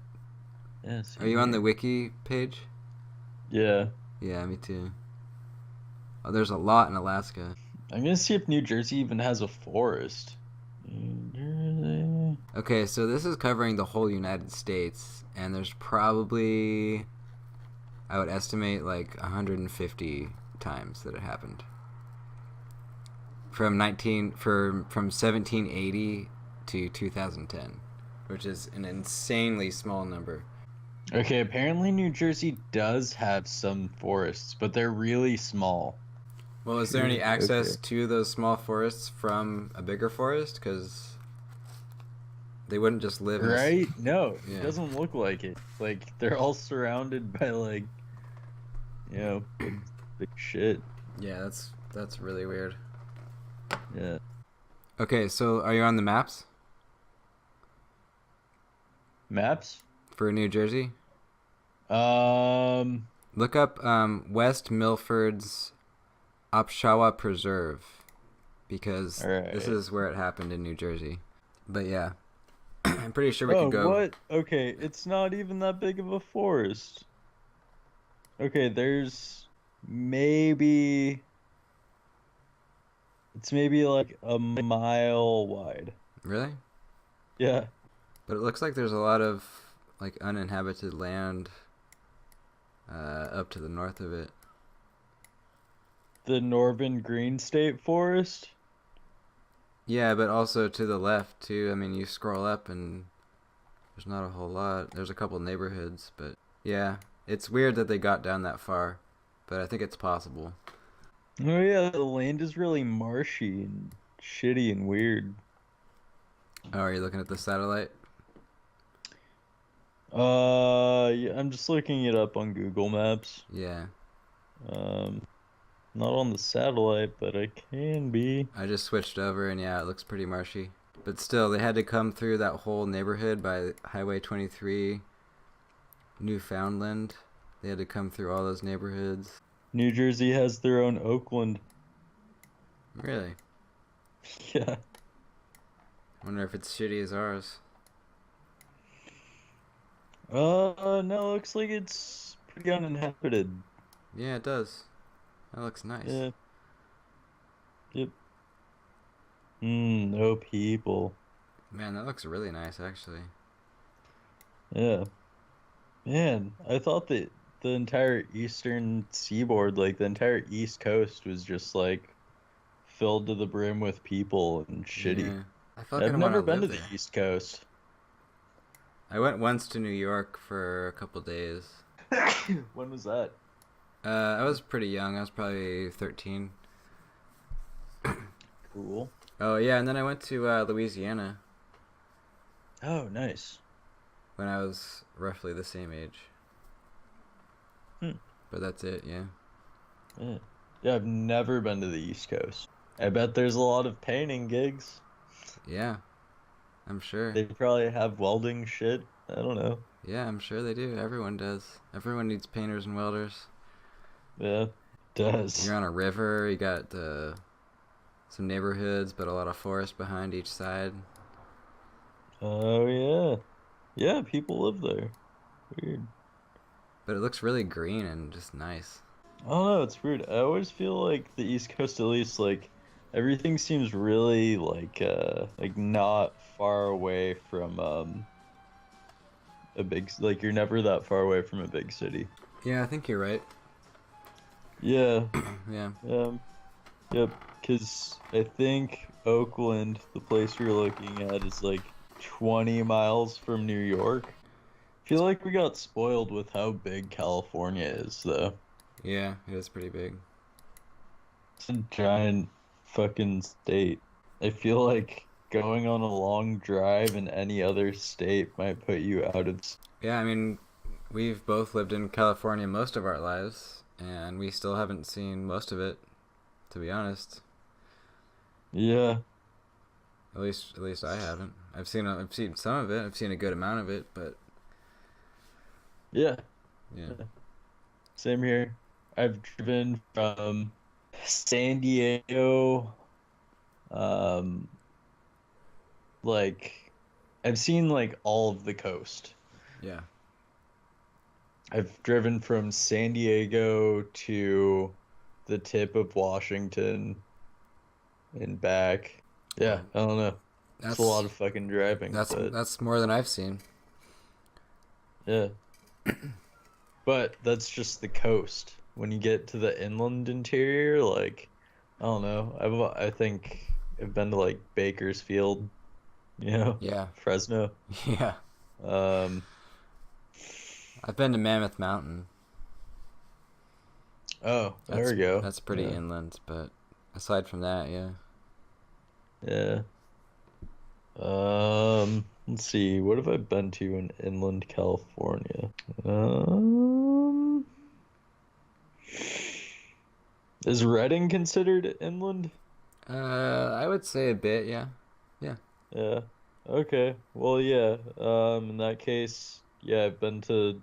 Yes. Are you on the wiki page? Yeah. Yeah, me too. Oh, there's a lot in Alaska. I'm gonna see if New Jersey even has a forest. New Jersey. Okay, so this is covering the whole United States, and there's probably, I would estimate, like 150 times that it happened. From 1780 to 2010, which is an insanely small number. Okay, apparently New Jersey does have some forests, but they're really small. Well, is there any access to those small forests from a bigger forest? Because they wouldn't just live in right? No, Yeah. It doesn't look like it. Like, they're all surrounded by, like, big shit. Yeah, that's really weird. Yeah. Okay, so are you on the maps Maps? for New Jersey? Look up West Milford's Opshawa Preserve, because this is where it happened in New Jersey. But yeah, I'm pretty sure we could go. What? Okay, it's not even that big of a forest. Okay, it's maybe like a mile wide. Really? Yeah. But it looks like there's a lot of like uninhabited land up to the north of it. The Northern Green State Forest? Yeah, but also to the left too. I mean, you scroll up and there's not a whole lot. There's a couple neighborhoods, but yeah, it's weird that they got down that far, but I think it's possible. Oh yeah, the land is really marshy and shitty and weird. Oh, are you looking at the satellite? Yeah, I'm just looking it up on Google Maps. Yeah. Not on the satellite, but I can be. I just switched over and yeah, it looks pretty marshy. But still, they had to come through that whole neighborhood by Highway 23, Newfoundland. They had to come through all those neighborhoods. New Jersey has their own Oakland. Really? Yeah. I wonder if it's shitty as ours. No, looks like it's pretty uninhabited. Yeah, it does. That looks nice. Yeah. Yep. No people. Man, that looks really nice, actually. Yeah. Man, I thought that the entire eastern seaboard, like the entire East Coast, was just like filled to the brim with people and shitty. Yeah. I fucking I've want never to been live to the there. East Coast. I went once to New York for a couple days. When was that? I was pretty young. I was probably 13. Cool. Oh, yeah, and then I went to Louisiana Oh, nice. when I was roughly the same age. Hmm. But that's it, yeah. Yeah. Yeah, I've never been to the East Coast. I bet there's a lot of painting gigs. Yeah, I'm sure. They probably have welding shit. I don't know. Yeah, I'm sure they do. Everyone does. Everyone needs painters and welders. Yeah, it does. You're on a river, you got some neighborhoods, but a lot of forest behind each side. Oh, yeah. Yeah, people live there. Weird. But it looks really green and just nice. I don't know, it's weird. I always feel like the East Coast, at least, like everything seems really like not far away from a big, like you're never that far away from a big city. Yeah, I think you're right. Yeah. Yeah. Yep. Because I think Oakland, the place you're looking at, is like 20 miles from New York. I feel like we got spoiled with how big California is, though. Yeah, it is pretty big. It's a giant fucking state. I feel like going on a long drive in any other state might put you out of. Yeah, I mean, we've both lived in California most of our lives, and we still haven't seen most of it, to be honest. Yeah. At least I haven't. I've seen some of it. I've seen a good amount of it, but Yeah. yeah. Same here. I've driven from San Diego, um, like, I've seen like all of the coast. Yeah. I've driven from San Diego to the tip of Washington and back. Yeah, I don't know. It's a lot of fucking driving, but That's more than I've seen. yeah. But that's just the coast. When you get to the inland interior, like, I don't know. I think I've been to like Bakersfield, Yeah. Fresno. Yeah. Um, I've been to Mammoth Mountain. oh, there we go. That's pretty Yeah. inland, but aside from that, yeah. Yeah. Let's see. What have I been to in inland California? Is Redding considered inland? I would say a bit, yeah. Yeah. Okay. Well, yeah. In that case, yeah, I've been to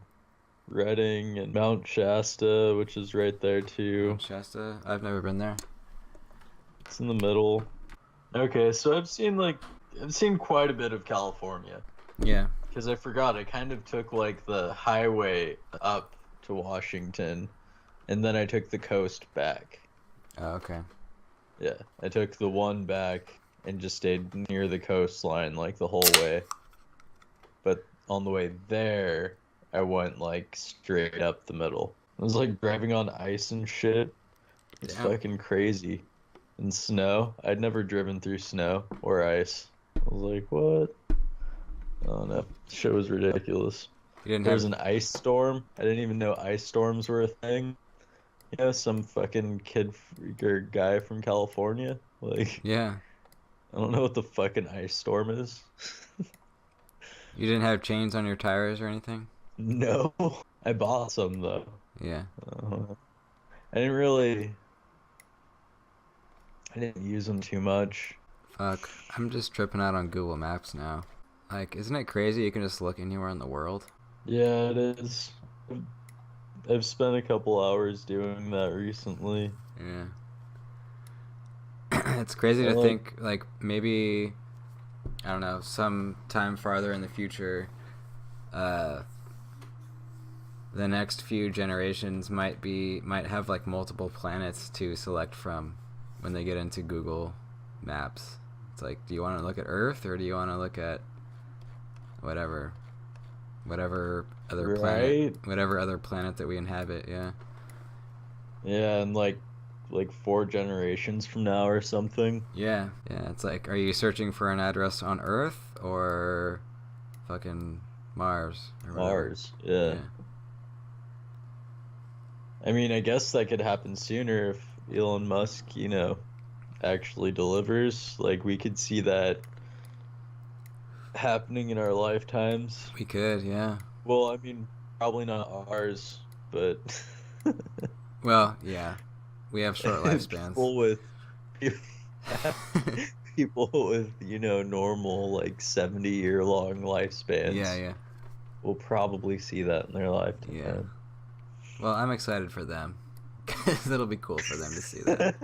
Redding and Mount Shasta, which is right there too. Mount Shasta, I've never been there. It's in the middle. Okay, so I've seen quite a bit of California. Yeah. Because I forgot, I kind of took like the highway up to Washington, and then I took the coast back. Oh, okay. Yeah, I took the one back and just stayed near the coastline like the whole way. But on the way there, I went like straight up the middle. I was like driving on ice and shit. It's Damn. fucking crazy. And snow. I'd never driven through snow or ice. I was like, what? I don't know. Shit was ridiculous. You didn't There have was an ice storm. I didn't even know ice storms were a thing. Some fucking kid or guy from California. Like, Yeah. I don't know what the fucking ice storm is. You didn't have chains on your tires or anything? No. I bought some though. Yeah. I didn't really. I didn't use them too much. Fuck. I'm just tripping out on Google Maps now. Like, isn't it crazy you can just look anywhere in the world? Yeah, it is. I've spent a couple hours doing that recently. Yeah. It's crazy I to like, think, like, maybe, I don't know, some time farther in the future, uh, the next few generations might have like multiple planets to select from when they get into Google Maps. It's like, do you want to look at Earth or do you want to look at whatever right? whatever other planet that we inhabit? Yeah. Yeah, and like 4 generations from now or something. Yeah. Yeah. It's like, are you searching for an address on Earth or fucking Mars or whatever? Mars. Yeah. Yeah. I mean, I guess that could happen sooner if Elon Musk, actually delivers. Like we could see that happening in our lifetimes. We could, yeah. Well, I mean, probably not ours, but Well, yeah. We have short lifespans. people with people with, normal like 70-year long Yeah, lifespans yeah. will probably see that in their Yeah. lifetime. Well, I'm excited for them. 'Cause it'll be cool for them to see that.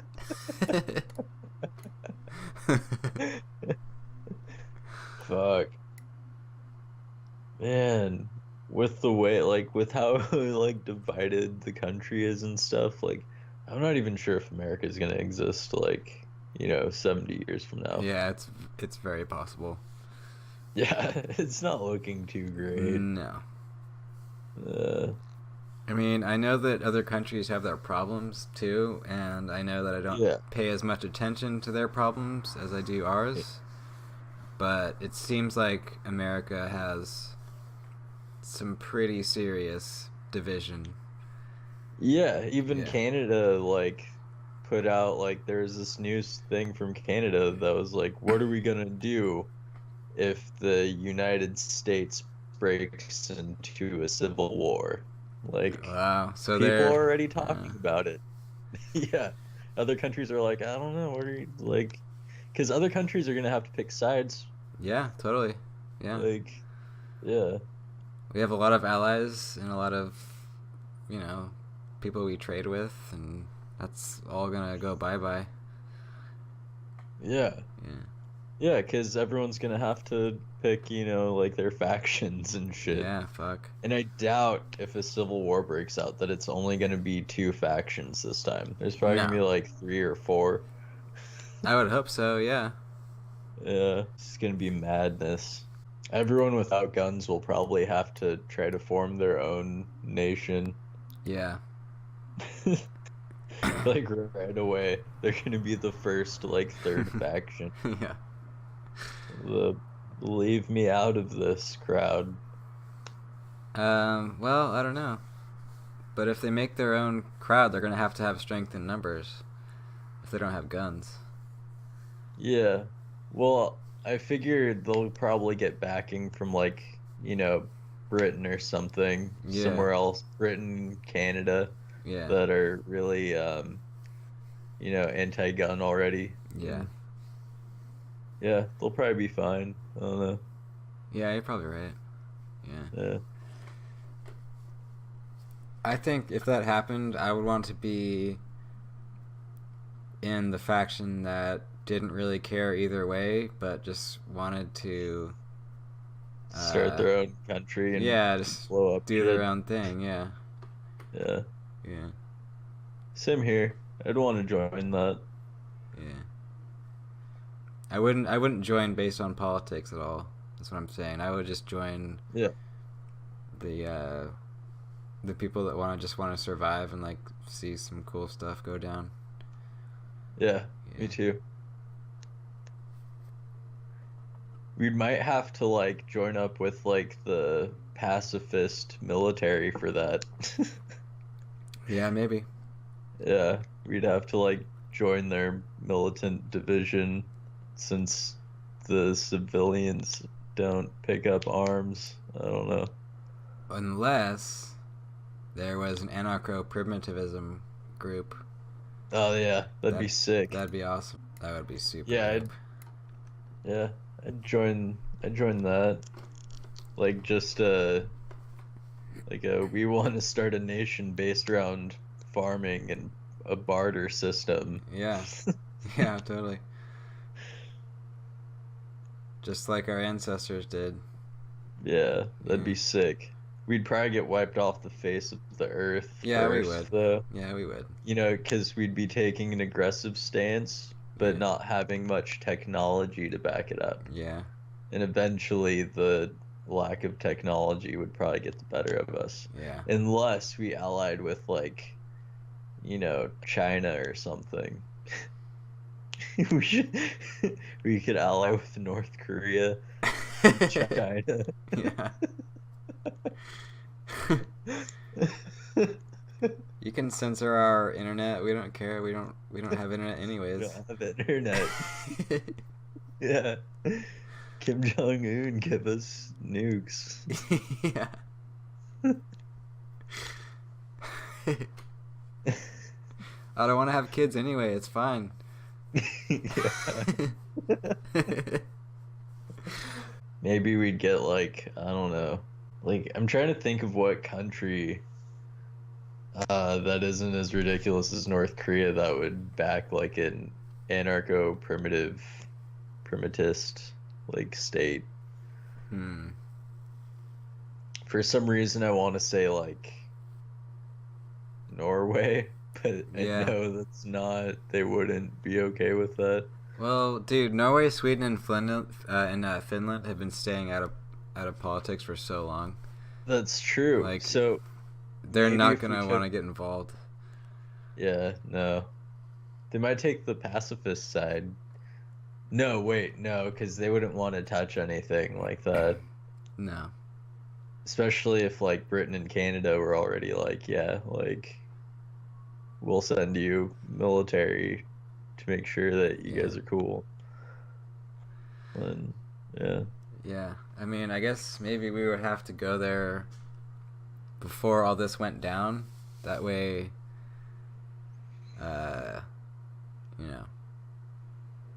Fuck. Man, with the way, like, with how, like, divided the country is and stuff, like, I'm not even sure if America is gonna exist, like, 70 years from now. Yeah, it's very possible. Yeah, it's not looking too great. No. Uh, I mean, I know that other countries have their problems too, and I know that I don't yeah, pay as much attention to their problems as I do ours. But it seems like America has some pretty serious division. yeah, even Yeah. Canada, like, put out, like, there's this news thing from Canada that was like, what are we gonna do if the United States breaks into a civil war? Like, Wow. So people are they're already talking about it. Yeah. Other countries are like, I don't know, what are you like? Because other countries are gonna have to pick sides. yeah, totally. Yeah. Like, yeah, We have a lot of allies and a lot of, you know, people we trade with, and that's all gonna go bye-bye. yeah, Yeah. yeah. Because everyone's gonna have to pick, like their factions and shit. Yeah, fuck. And I doubt if a civil war breaks out that it's only gonna be 2 factions this time. There's probably gonna No. be like 3 or 4. I would hope so, yeah. Yeah, it's gonna be madness. Everyone without guns will probably have to try to form their own nation. Yeah. Like right away. They're gonna be the first, like, third faction. Yeah. The leave me out of this crowd. Well, I don't know. But if they make their own crowd, they're gonna have to have strength in numbers if they don't have guns. Yeah. Well, I figured they'll probably get backing from, like, Britain or something, Yeah. somewhere else, Britain, Canada, Yeah. that are really, anti-gun already. Yeah. Yeah, they'll probably be fine. I don't know. Yeah, you're probably right. Yeah. Yeah. I think if that happened, I would want to be in the faction that didn't really care either way, but just wanted to Start their own country and yeah, just blow up do shit. their own thing. Yeah. Yeah. Yeah. Same here. I'd want to join that. Yeah. I wouldn't join based on politics at all. That's what I'm saying. I would just join Yeah. the people that just want to survive and like see some cool stuff go down. Yeah, Yeah. me too. We might have to, like, join up with, like, the pacifist military for that. Yeah, maybe. Yeah, we'd have to, like, join their militant division since the civilians don't pick up arms. I don't know. Unless there was an anarcho-primitivism group. Oh, yeah, that'd be sick. That'd be awesome. That would be super Yeah, dope. Yeah, I'd join that. Like just we want to start a nation based around farming and a barter system. Yeah. Yeah, totally. Just like our ancestors did. Yeah, that'd Yeah. be sick. We'd probably get wiped off the face of the earth Yeah, we would. first, though. Yeah, we would. Because we'd be taking an aggressive stance, but Yeah. not having much technology to back it up. Yeah. And eventually, the lack of technology would probably get the better of us, Yeah. unless we allied with, like, China or something. We should, we could ally with North Korea, China. Yeah. You can censor our internet. We don't care. We don't have internet We anyways. don't have internet. Yeah. Kim Jong-un give us nukes. Yeah. I don't want to have kids anyway. It's fine. Yeah. Maybe we'd get like, I don't know. Like I'm trying to think of what country that isn't as ridiculous as North Korea that would back like an primatist like state. Hmm. For some reason I want to say like Norway, but I Yeah. know that's not, they wouldn't be okay with that. Well, dude, Norway, Sweden, and Finland have been staying out of politics for so long. That's true. Like, So they're maybe not if we gonna want took, to get involved. yeah, no. They might take the pacifist side. No, wait, no, because they wouldn't want to touch anything like that. No. Especially if like Britain and Canada were already like, yeah, like we'll send you military to make sure that you Yeah. guys are cool. And yeah. Yeah. I mean, I guess maybe we would have to go there before all this went down. That way, uh, you know,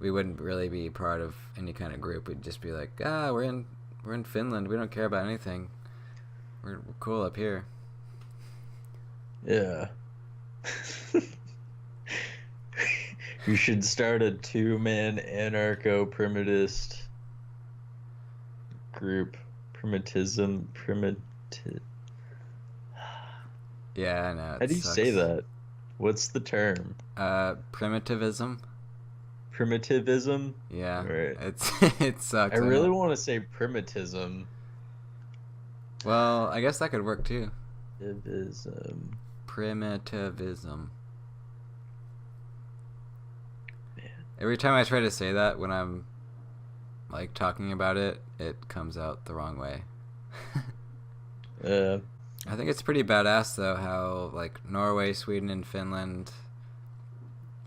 we wouldn't really be part of any kind of group. We'd just be like, we're in Finland. We don't care about anything. We're cool up here. Yeah. We should start a two-man anarcho-primatist group. Yeah, I know How it do you say sucks. that? What's the term? Primitivism. Primitivism? Yeah, Right. it's it I sucks. I really know. want to say primitism. Well, I guess that could work too. Primitivism. Primitivism. Man. Every time I try to say that when I'm like talking about it, it comes out the wrong way. Uh, I think it's pretty badass though how like Norway, Sweden, and Finland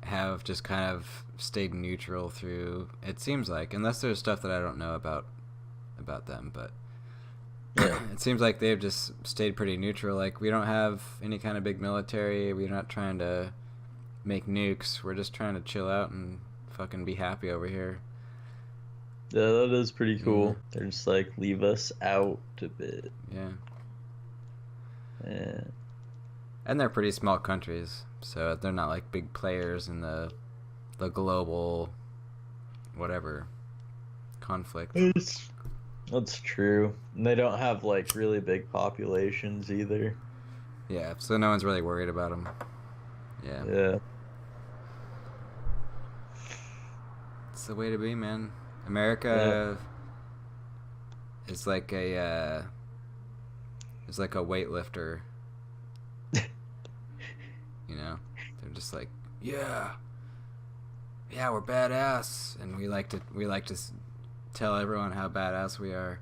have just kind of stayed neutral through. It seems like, unless there's stuff that I don't know about them, but yeah. it seems like they've just stayed pretty neutral. Like we don't have any kind of big military. We're not trying to make nukes. We're just trying to chill out and fucking be happy over here. Yeah, that is pretty Yeah, cool. They're just like, leave us out a bit. yeah. Yeah. And they're pretty small countries, so they're not like big players in the global whatever conflict. That's true. And they don't have like really big populations either. Yeah, so no one's really worried about them. Yeah, Yeah. it's the way to be, man. Yeah. America is like a weightlifter. You know, they're just like, yeah, we're badass, and we like to tell everyone how badass we are.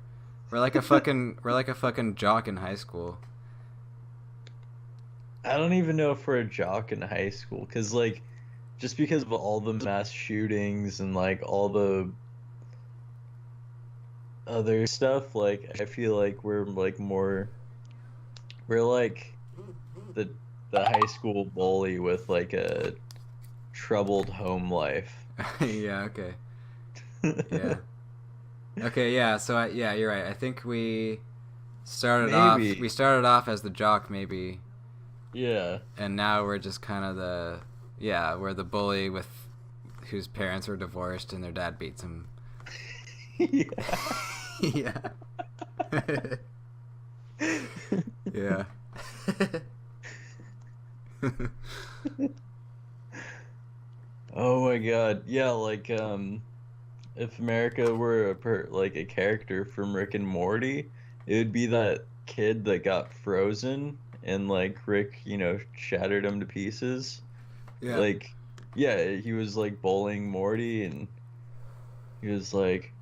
We're like a fucking jock in high school. I don't even know if we're a jock in high school, because like just because of all the mass shootings and like all the other stuff, like I feel like we're like the high school bully with like a troubled home life. Yeah, okay. Yeah. Okay, yeah, so yeah, you're right. I think Maybe. we started off as the jock maybe, Yeah. and now we're just kind of we're the bully with whose parents are divorced and their dad beats him. Yeah. Yeah. Yeah. Oh my God. Yeah, like if America were like a character from Rick and Morty, it would be that kid that got frozen and like Rick, shattered him to pieces. Yeah. Like, yeah, he was like bullying Morty and he was like,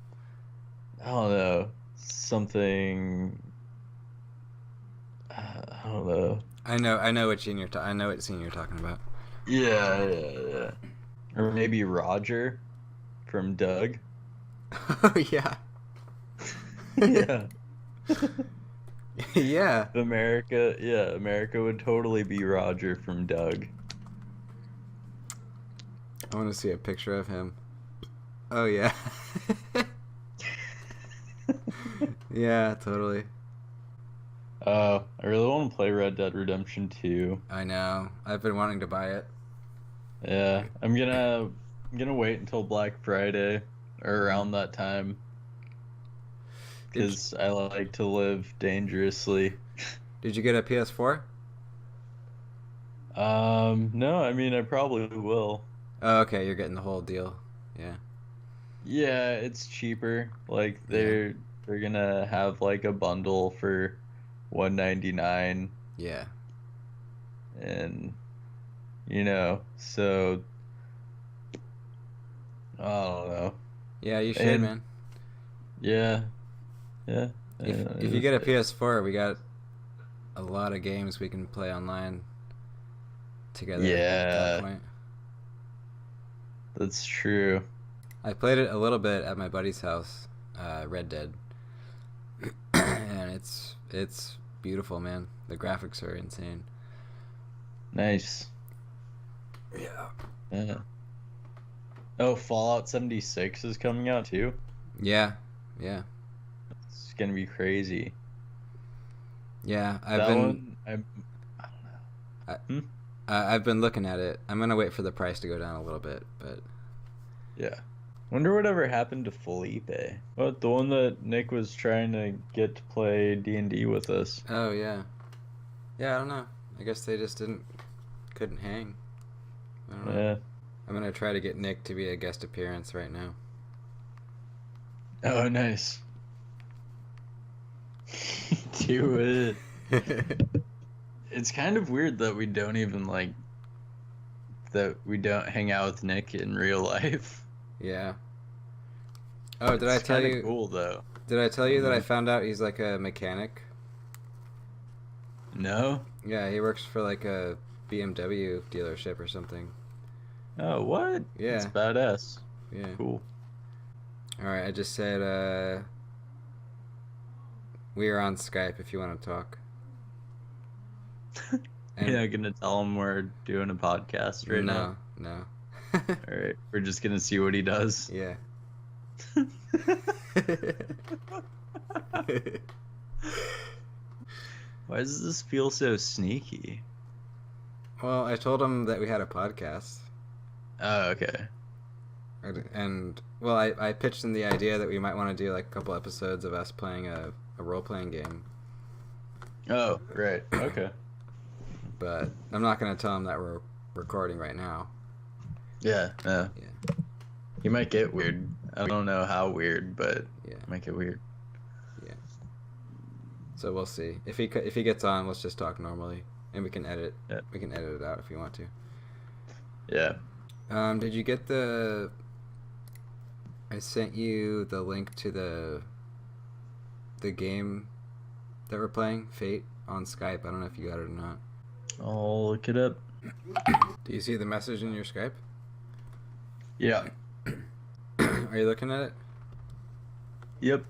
I don't know, something, I don't know. I know what scene I know what scene you're talking about. Yeah, yeah, yeah. Or maybe Roger from Doug. Oh yeah. Yeah. Yeah. America would totally be Roger from Doug. I want to see a picture of him. Oh yeah. Yeah, totally. I really want to play Red Dead Redemption 2. I know. I've been wanting to buy it. Yeah, I'm gonna wait until Black Friday or around that time Did because I like to live dangerously. Did you get a PS4? No, I mean I probably will. Oh, okay, you're getting the whole deal. Yeah. Yeah, it's cheaper. Like Yeah. they're gonna have like a bundle for 199 Yeah. and so I don't know. Yeah, you should, And man. yeah, yeah. If you get a PS4, we got a lot of games we can play online together at that Yeah, point. that's true. I played it a little bit at my buddy's house, Red Dead, and it's beautiful, man. The graphics are insane. Nice. Yeah. Yeah. Oh, Fallout 76 is coming out too. Yeah. Yeah. It's gonna be crazy. Yeah. That one, I don't I, know. I've been looking at it. I'm gonna wait for the price to go down a little bit, but Yeah. Wonder whatever happened to Felipe. What, the one that Nick was trying to get to play D&D with us. oh yeah, yeah. I don't know. I guess they just couldn't hang. I don't know. Yeah. I'm gonna try to get Nick to be a guest appearance right now. Oh, nice. Do it. It's kind of weird that we don't even that we don't hang out with Nick in real life. Yeah. Oh, did I tell you? Cool though. Did I tell you that I found out he's like a mechanic? No? Yeah, he works for like a BMW dealership or something. Oh, what? Yeah. It's badass. Yeah. Cool. All right, I just said we are on Skype if you want to talk. And Yeah, gonna tell him we're doing a podcast right now. No. All right, we're just gonna see what he does. Yeah. Why does this feel so sneaky? Well, I told him that we had a podcast. Oh, okay. And well, I pitched him the idea that we might want to do like a couple episodes of us playing a role-playing game. Oh, right. Okay. But I'm not going to tell him that we're recording right now. Yeah. Yeah. He might get weird. I don't know how weird, but Yeah. it might get weird. Yeah. So we'll see. If he gets on, let's just talk normally, and we can edit. Yeah. We can edit it out if you want to. Yeah. Did you get the? I sent you the link to the game that we're playing, Fate, on Skype. I don't know if you got it or not. I'll look it up. Do you see the message in your Skype? Yeah. Are you looking at it? Yep.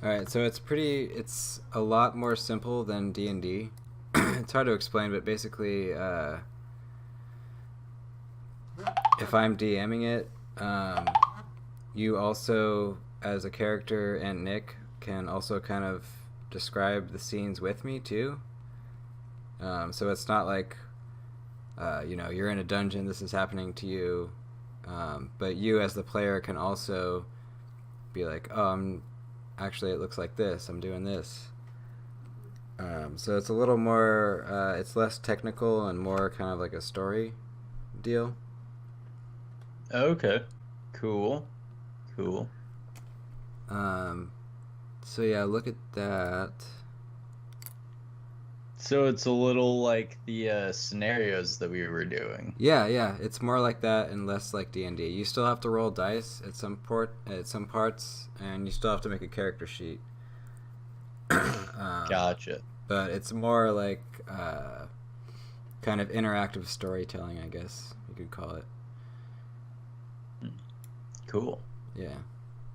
All right, so it's a lot more simple than D&D. It's hard to explain, but basically, if I'm DMing it, you also, as a character, and Nick can also kind of describe the scenes with me too. So it's not like, you're in a dungeon, this is happening to you, but you as the player can also be like, oh, actually it looks like this, I'm doing this. So it's a little more, it's less technical and more kind of like a story deal. Okay. Cool. So yeah, look at that. So it's a little like the scenarios that we were doing. Yeah, it's more like that and less like D&D. You still have to roll dice at some parts, and you still have to make a character sheet. Gotcha. But it's more like kind of interactive storytelling, I guess you could call it. Cool. Yeah.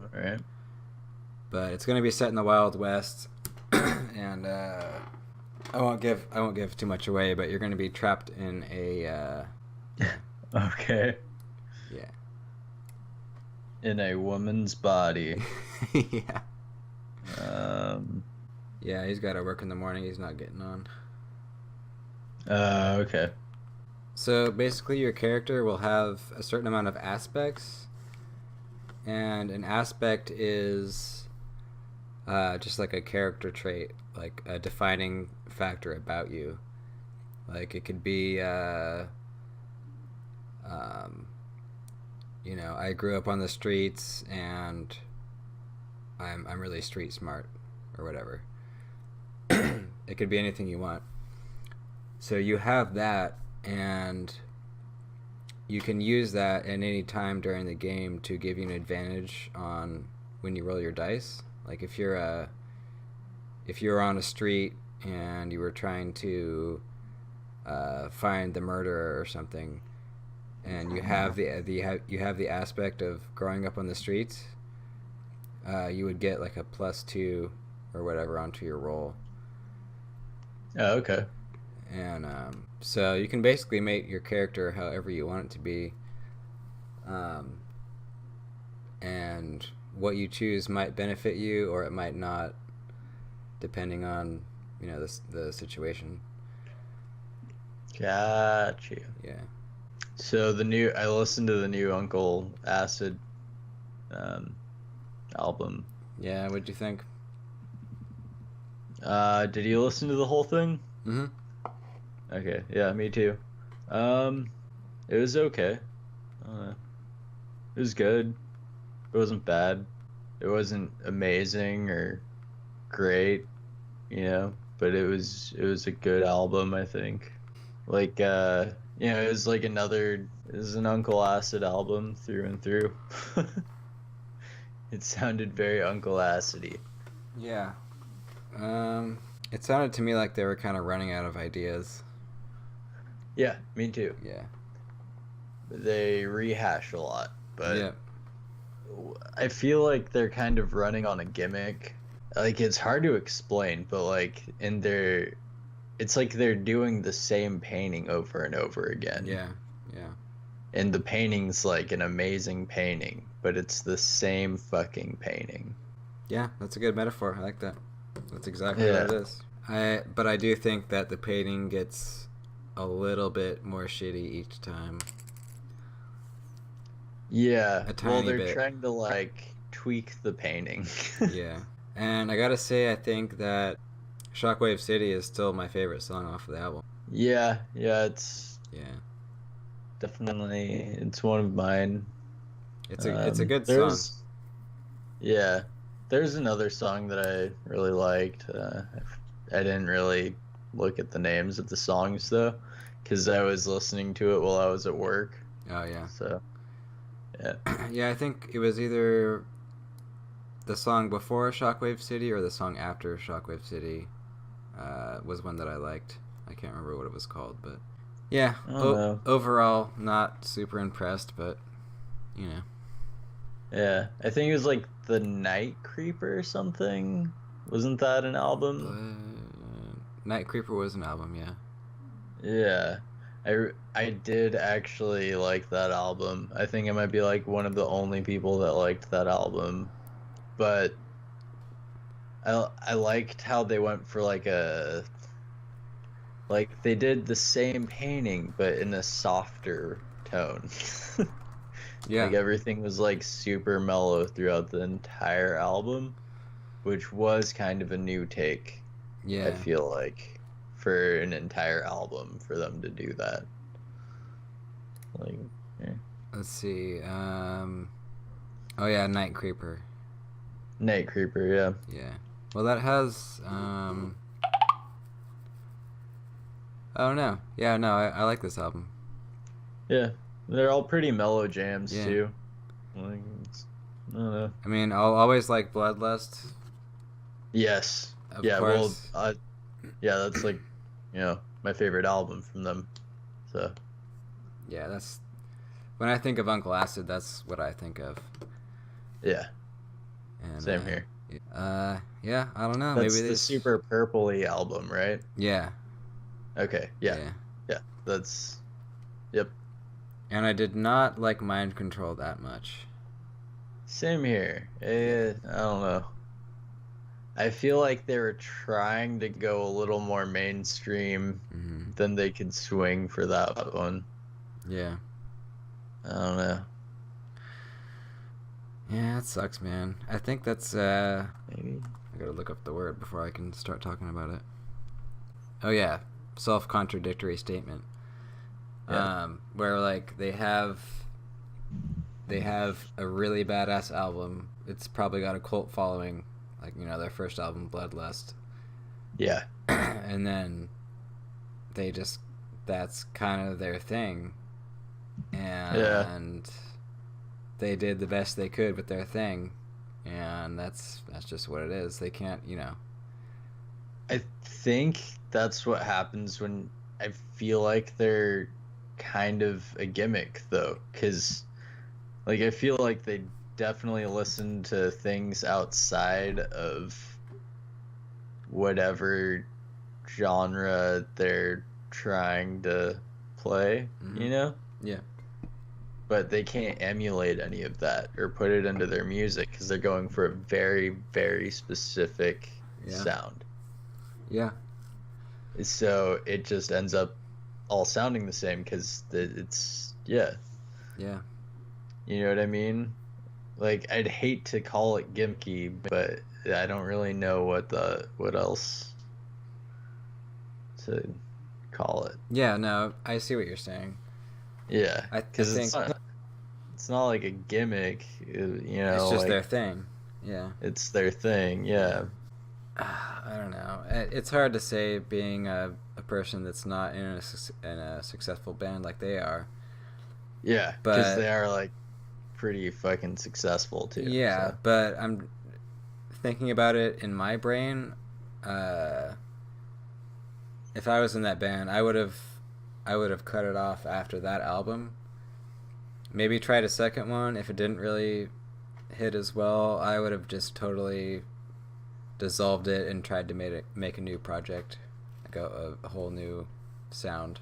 All right. But it's going to be set in the Wild West, and I won't give too much away. But you're going to be trapped in a. Okay. Yeah. In a woman's body. Yeah. Yeah, he's got to work in the morning. He's not getting on. Okay. So basically, your character will have a certain amount of aspects, and an aspect is just like a character trait, like a defining factor about you. Like it could be, I grew up on the streets and I'm really street smart, or whatever. It could be anything you want. So you have that, and you can use that at any time during the game to give you an advantage on when you roll your dice. Like if you're on a street and you were trying to find the murderer or something, and you have the aspect of growing up on the streets, you would get like a +2 or whatever onto your roll. Oh, okay. And so you can basically make your character however you want it to be, and what you choose might benefit you or it might not, depending on the situation. Gotcha. Yeah. So I listened to the new Uncle Acid album. Yeah, what'd you think? Did you listen to the whole thing? Mm-hmm. Okay, yeah, me too. It was okay. It was good. It wasn't bad. It wasn't amazing or great, but it was a good album, I think. Like, it was like it was an Uncle Acid album through and through. It sounded very Uncle Acidy. Yeah. It sounded to me like they were kind of running out of ideas. Yeah, me too. Yeah. They rehash a lot, but yeah. I feel like they're kind of running on a gimmick. Like, it's hard to explain, but like it's like they're doing the same painting over and over again. Yeah. And the painting's like an amazing painting, but it's the same fucking painting. Yeah, that's a good metaphor. I like that. That's exactly what it is. But I do think that the painting gets a little bit more shitty each time. Yeah. A tiny they're bit. trying to like tweak the painting. Yeah. And I gotta say, I think that Shockwave City is still my favorite song off of the album. Yeah, it's definitely it's one of mine. It's a good song. Yeah. There's another song that I really liked. I didn't really look at the names of the songs though, because I was listening to it while I was at work. Oh yeah. So yeah. Yeah, I think it was either the song before Shockwave City or the song after Shockwave City was one that I liked. I can't remember what it was called, but yeah. Overall, not super impressed, but Yeah, I think it was like The Night Creeper or something. Wasn't that an album? Night Creeper was an album, yeah. Yeah. I did actually like that album. I think I might be like one of the only people that liked that album. But I liked how they went for like they did the same painting but in a softer tone. Yeah. Like everything was like super mellow throughout the entire album, which was kind of a new take, I Yeah. feel like, for an entire album for them to do that. Like, yeah. Let's see. Oh yeah, Night Creeper. Night Creeper, yeah. Yeah. Well, that has. Oh no. Yeah, no, I like this album. Yeah. They're all pretty mellow jams Yeah. too. Like, I don't know. I mean, I'll always like Bloodlust, Yes. of Yeah, well, course. yeah, that's like, my favorite album from them. So, Yeah, that's when I think of Uncle Acid, that's what I think of. yeah, And same here. yeah, I don't know. That's Maybe the Super Purpley album, right? Yeah. Okay, yeah. Yeah. Yeah, that's yep. And I did not like Mind Control that much. Same here. Yeah. I don't know. I feel like they were trying to go a little more mainstream Mm-hmm. than they could swing for that one. Yeah. I don't know. Yeah, it sucks, man. I think that's Maybe. I gotta look up the word before I can start talking about it. Oh yeah, self-contradictory statement. Yeah. Where like they have a really badass album. It's probably got a cult following, like their first album, Bloodlust. Yeah. And then they just that's kind of their thing, Yeah. and they did the best they could with their thing, and that's just what it is. They can't, I think that's what happens when I feel like they're kind of a gimmick though, because like I feel like they definitely listen to things outside of whatever genre they're trying to play, Mm-hmm. Yeah. But they can't emulate any of that or put it into their music because they're going for a very, very specific Yeah. sound. Yeah. So it just ends up all sounding the same because it's, yeah. Yeah. You know what I mean? Like, I'd hate to call it gimmicky, but I don't really know what else to call it. Yeah, no, I see what you're saying. Yeah, I because think it's not like a gimmick, it's just like their thing. Yeah. it's their thing. Yeah, I don't know. It's hard to say being a person that's not in a successful band like they are. yeah, because But they are like pretty fucking successful too. yeah, So. but I'm thinking about it in my brain. If I was in that band, I would have cut it off after that album. Maybe tried a second one. If it didn't really hit as well, I would have just totally dissolved it and tried to make a new project, like a whole new sound.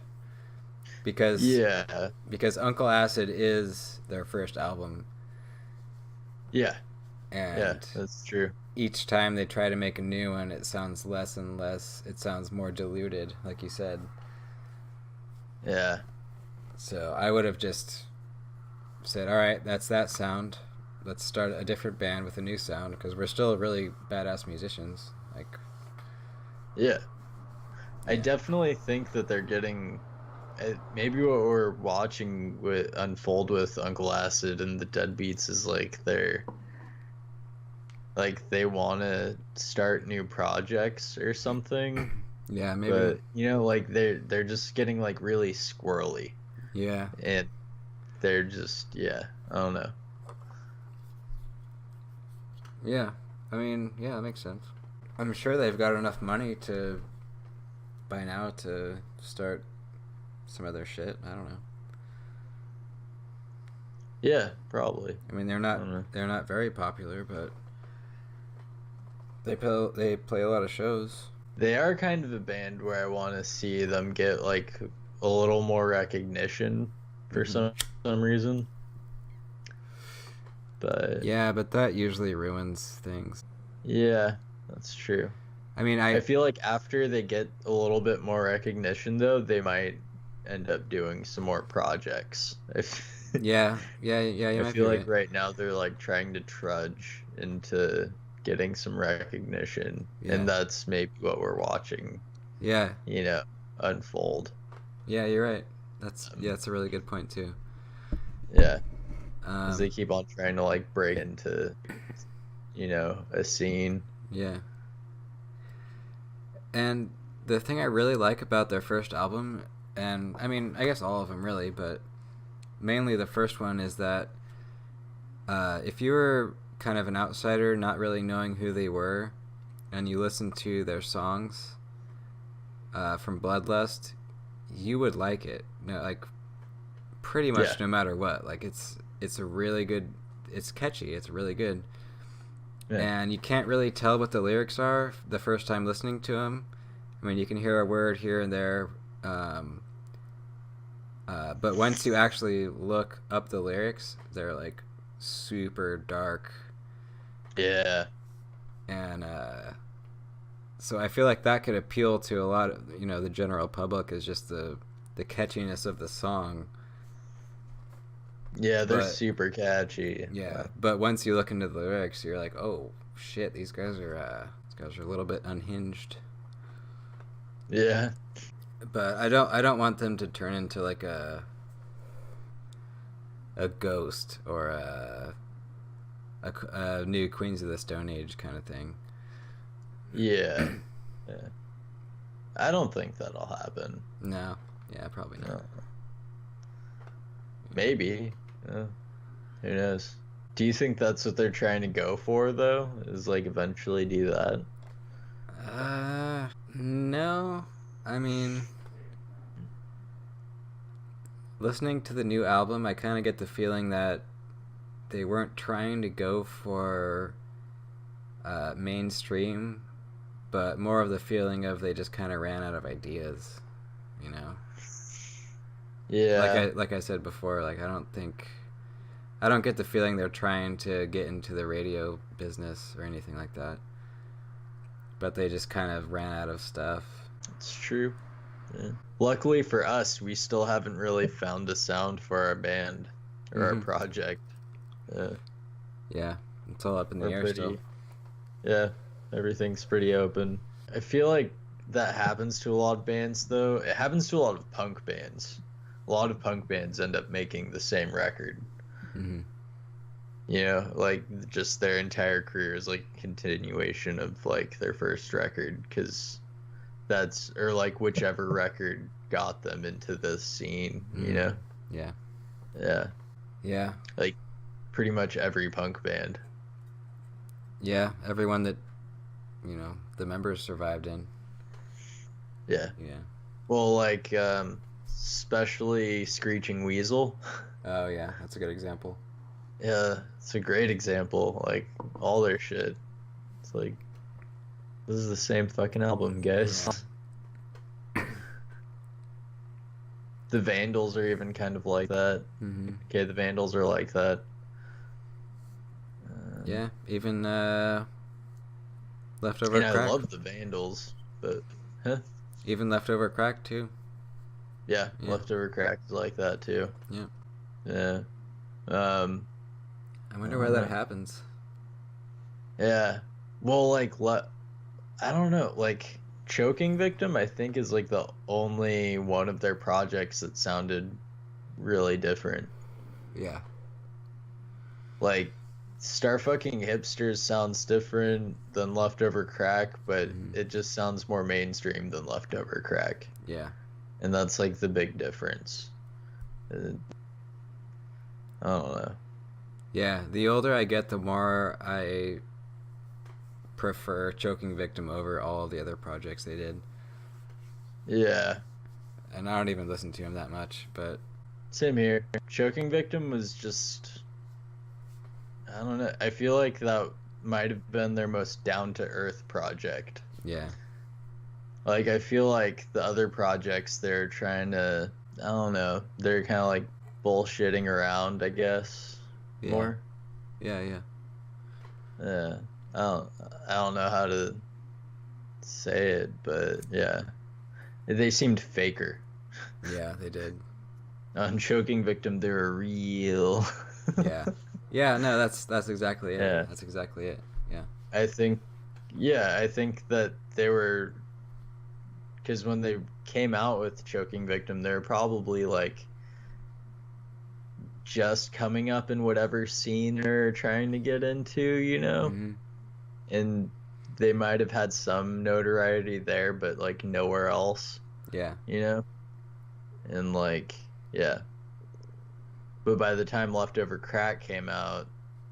Because Uncle Acid is their first album. Yeah. And yeah, that's true. Each time they try to make a new one, it sounds less and less. It sounds more diluted, like you said. Yeah. So I would have just said, all right, that's that sound. Let's start a different band with a new sound, because we're still really badass musicians. Like, yeah. I definitely think that they're getting maybe what we're watching unfold with Uncle Acid and the Deadbeats is like they want to start new projects or something. Yeah, maybe. But like they're just getting like really squirrely. Yeah. And they're just I don't know. Yeah. I mean, yeah, that makes sense. I'm sure they've got enough money by now to start some other shit. I don't know. Yeah, probably. I mean, they're not very popular, but they play a lot of shows. They are kind of a band where I want to see them get like a little more recognition for some reason. But yeah, but that usually ruins things. yeah, that's true. I mean, I feel like after they get a little bit more recognition, though, they might end up doing some more projects. yeah, you I might be feel like right. right now they're like trying to trudge into getting some recognition, Yeah, and that's maybe what we're watching, yeah, unfold. yeah, you're right. Um, That's a really good point too. yeah, because they Um, keep on trying to like break into, a scene. yeah, and the thing I really like about their first album, and I mean, I guess all of them really, but mainly the first one, is that if you were kind of an outsider, not really knowing who they were, and you listen to their songs from Bloodlust, you would like it. Like pretty Yeah, much no matter what. Like it's a really good. It's catchy. It's really good, yeah, and you can't really tell what the lyrics are the first time listening to them. I mean, you can hear a word here and there, um, but once you actually look up the lyrics, they're like super dark, yeah, and so I feel like that could appeal to a lot of the general public, is just the catchiness of the song. yeah. They're But super catchy. yeah, but once you look into the lyrics, you're like, oh shit, these guys are a little bit unhinged. Yeah, But I don't want them to turn into like a Ghost or a new Queens of the Stone Age kind of thing. yeah, yeah. I don't think that'll happen. No, yeah, probably not. No, maybe. Who knows? Do you think that's what they're trying to go for, though? Is like eventually do that? No. I mean, listening to the new album, I kind of get the feeling that they weren't trying to go for mainstream, but more of the feeling of they just kind of ran out of ideas, you know. Yeah, Like I said before, like I don't get the feeling they're trying to get into the radio business or anything like that. But they just kind of ran out of stuff. it's true. Yeah. Luckily for us, we still haven't really found a sound for our band or our Mm-hmm. project. Yeah, it's all up in the We're air still. pretty, yeah, everything's pretty open. I feel like that happens to a lot of bands, though. It happens to a lot of punk bands. A lot of punk bands end up making the same record. Mm-hmm. Like just their entire career is like continuation of like their first record, because or like whichever record got them into this scene, Mm-hmm. Yeah. Yeah. Yeah. Like pretty much every punk band. Yeah. Everyone that the members survived in. Yeah. Yeah. Well, like especially Screeching Weasel. Oh yeah, that's a good example. Yeah, it's a great example. Like all their shit. It's like this is the same fucking album, guys. Yeah. The Vandals are even kind of like that. Mm-hmm. Okay, the Vandals are like that. Yeah, even Leftover And I Crack. love the Vandals, but Even Leftover Crack too. yeah, Yeah. Leftover Crack is like that too. Yeah. Yeah. I wonder why that happens. Yeah. Well, like I don't know, like Choking Victim I think is like the only one of their projects that sounded really different. Yeah. Like Starfucking Hipsters sounds different than Leftover Crack, but it just sounds more mainstream than Leftover Crack. Yeah. And that's like the big difference. I don't know. Yeah, the older I get, the more I prefer Choking Victim over all of the other projects they did. Yeah. And I don't even listen to him that much, but Same here. Choking Victim was just, I don't know. I feel like that might have been their most down to earth project. yeah. Like, I feel like the other projects they're trying to, I don't know, they're kind of like bullshitting around, I guess, Yeah. more. Yeah, yeah. Yeah. I don't, I don't know how to say it, but yeah. They seemed faker. Yeah, they did. On Choking Victim, they were real. Yeah. Yeah, no, that's exactly it. Yeah. That's exactly it. Yeah. I think, yeah, I think that they were, because when they came out with Choking Victim, they were probably like just coming up in whatever scene they're trying to get into, you know? Mm-hmm. And they might have had some notoriety there, but like nowhere else, Yeah. you know? And like, yeah. But by the time Leftover Crack came out,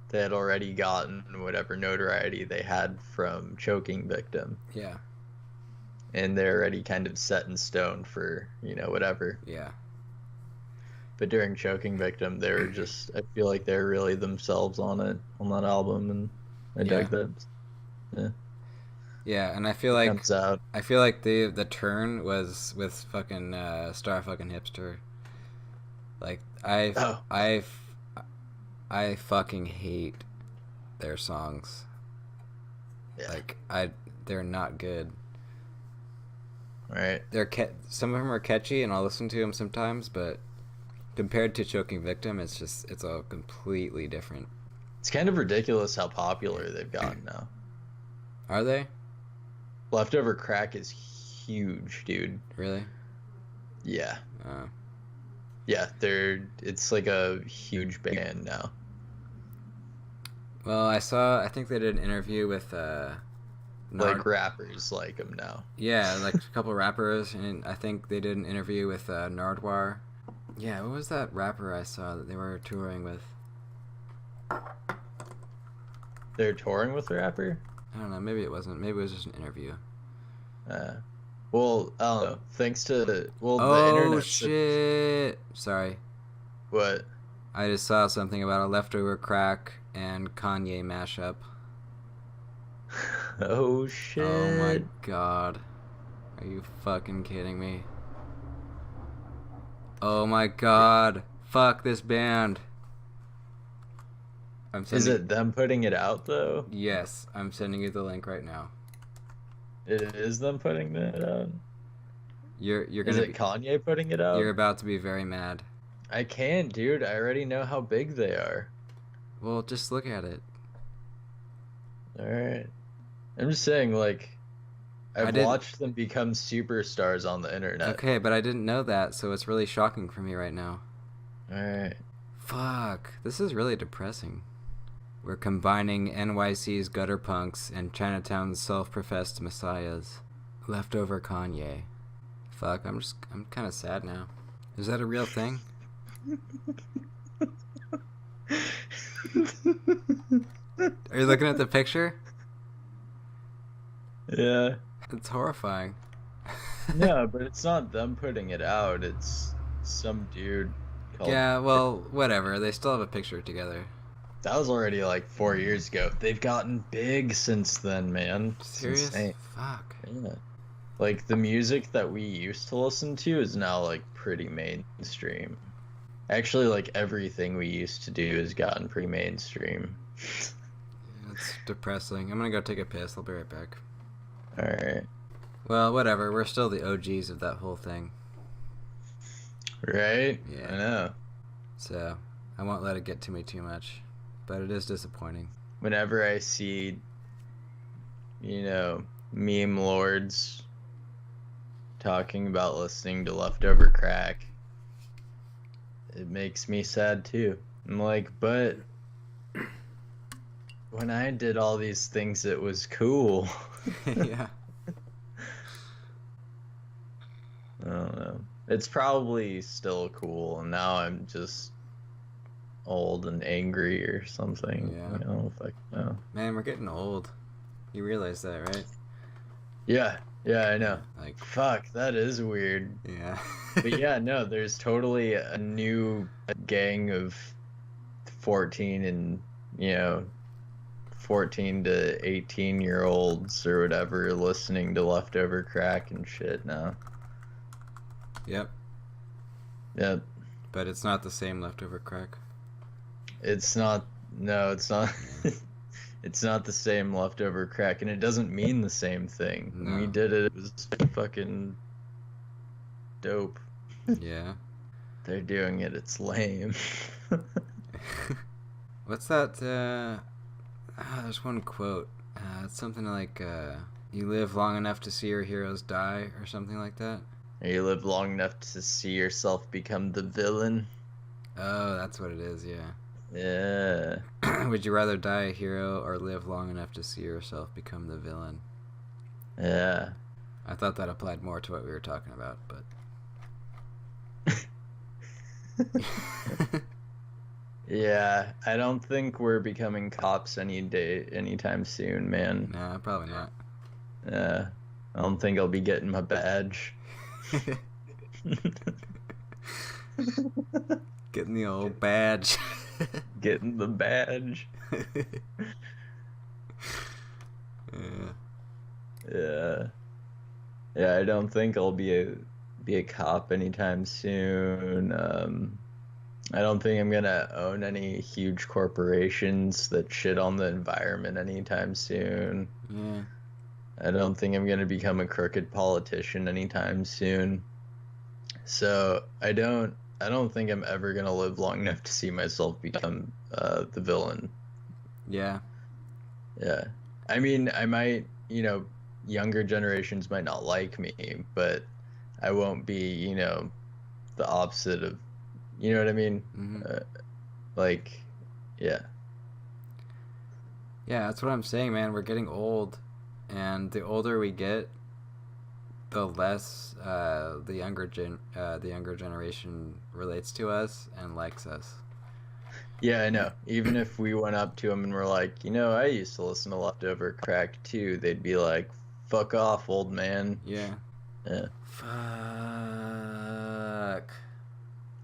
they had already gotten whatever notoriety they had from Choking Victim. Yeah. And they're already kind of set in stone for, you know, whatever. Yeah. But during Choking Victim, they were just, I feel like they're really themselves on it, on that album, and I dug that. Yeah. Yeah, and It comes out. I feel like the turn was with fucking Star fucking Hipster. Like Oh, I fucking hate their songs. yeah. Like they're not good. Right. Some of them are catchy and I'll listen to them sometimes, but compared to Choking Victim, it's all completely different. It's kind of ridiculous how popular they've gotten now. Are they? Leftover Crack is huge, dude. Really? Yeah. Oh. Yeah, it's like a huge band now. Well, I think they did an interview with Like rappers like them now. Yeah, like a couple rappers, and I think they did an interview with Nardwar. Yeah, what was that rapper I saw that they were touring with? They're touring with the rapper? I don't know, maybe it wasn't. Maybe it was just an interview. Well, I don't know. Thanks to the Oh, internet. shit! Sorry. What? I just saw something about a Leftover Crack and Kanye mashup. Oh, shit. Oh my god. Are you fucking kidding me? Oh my god. Fuck this band. Is it them putting it out, though? Yes, I'm sending you the link right now. It is them putting it out? You're Is gonna it Kanye putting it out? You're about to be very mad. I can't, dude. I already know how big they are. Well, just look at it. Alright. I'm just saying, like, I've watched them become superstars on the internet. Okay, but I didn't know that, so it's really shocking for me right now. Alright. Fuck. This is really depressing. We're combining NYC's gutter punks and Chinatown's self-professed messiahs. Leftover Kanye. Fuck, I'm kind of sad now. Is that a real thing? Are you looking at the picture? Yeah. It's horrifying. No, but it's not them putting it out. It's some dude called... Yeah, well, whatever. They still have a picture together. That was already like 4 years ago. They've gotten big since then, man. Serious? Fuck. Yeah. Like, the music that we used to listen to is now, like, pretty mainstream. Actually, like, everything we used to do has gotten pretty mainstream. It's depressing. I'm gonna go take a piss. I'll be right back. Alright. Well, whatever. We're still the OGs of that whole thing. Right? Yeah. I know. So, I won't let it get to me too much. But it is disappointing. Whenever I see, you know, meme lords talking about listening to Leftover Crack, it makes me sad too. I'm like, but when I did all these things, it was cool. Yeah. I don't know. It's probably still cool, and now I'm just old and angry or something. Yeah. You know, fuck no. Man, we're getting old. You realize that, right? Yeah, I know. Like, fuck, that is weird. yeah. But yeah, no, there's totally a new gang of 14 and, you know, 14 to 18-year-olds or whatever listening to Leftover Crack and shit now. Yep. Yep. But it's not the same Leftover Crack. It's not. No, it's not. It's not the same Leftover Crack, and it doesn't mean the same thing. No. When we did it, it was fucking dope. Yeah. They're doing it. It's lame. What's that? There's one quote. It's something like, "You live long enough to see your heroes die," or something like that. You live long enough to see yourself become the villain. Oh, that's what it is. Yeah. Yeah. Would you rather die a hero or live long enough to see yourself become the villain? Yeah. I thought that applied more to what we were talking about, but. Yeah, I don't think we're becoming cops anytime soon, man. No, probably not. Yeah, I don't think I'll be getting my badge. Getting the old badge. Getting the badge. Yeah. Yeah. Yeah, I don't think I'll be a cop anytime soon. I don't think I'm gonna own any huge corporations that shit on the environment anytime soon. Yeah. I don't think I'm gonna become a crooked politician anytime soon. So I don't think I'm ever gonna live long enough to see myself become the villain. Yeah. Yeah. I mean, I might, younger generations might not like me, but I won't be, the opposite of, you know what I mean? Mm-hmm. Like, yeah. Yeah, that's what I'm saying, man. We're getting old, and the older we get, the less the younger generation relates to us and likes us. Yeah, I know. Even if we went up to them and were like, I used to listen to Leftover Crack too, they'd be like, fuck off, old man. Yeah. Yeah. Fuck.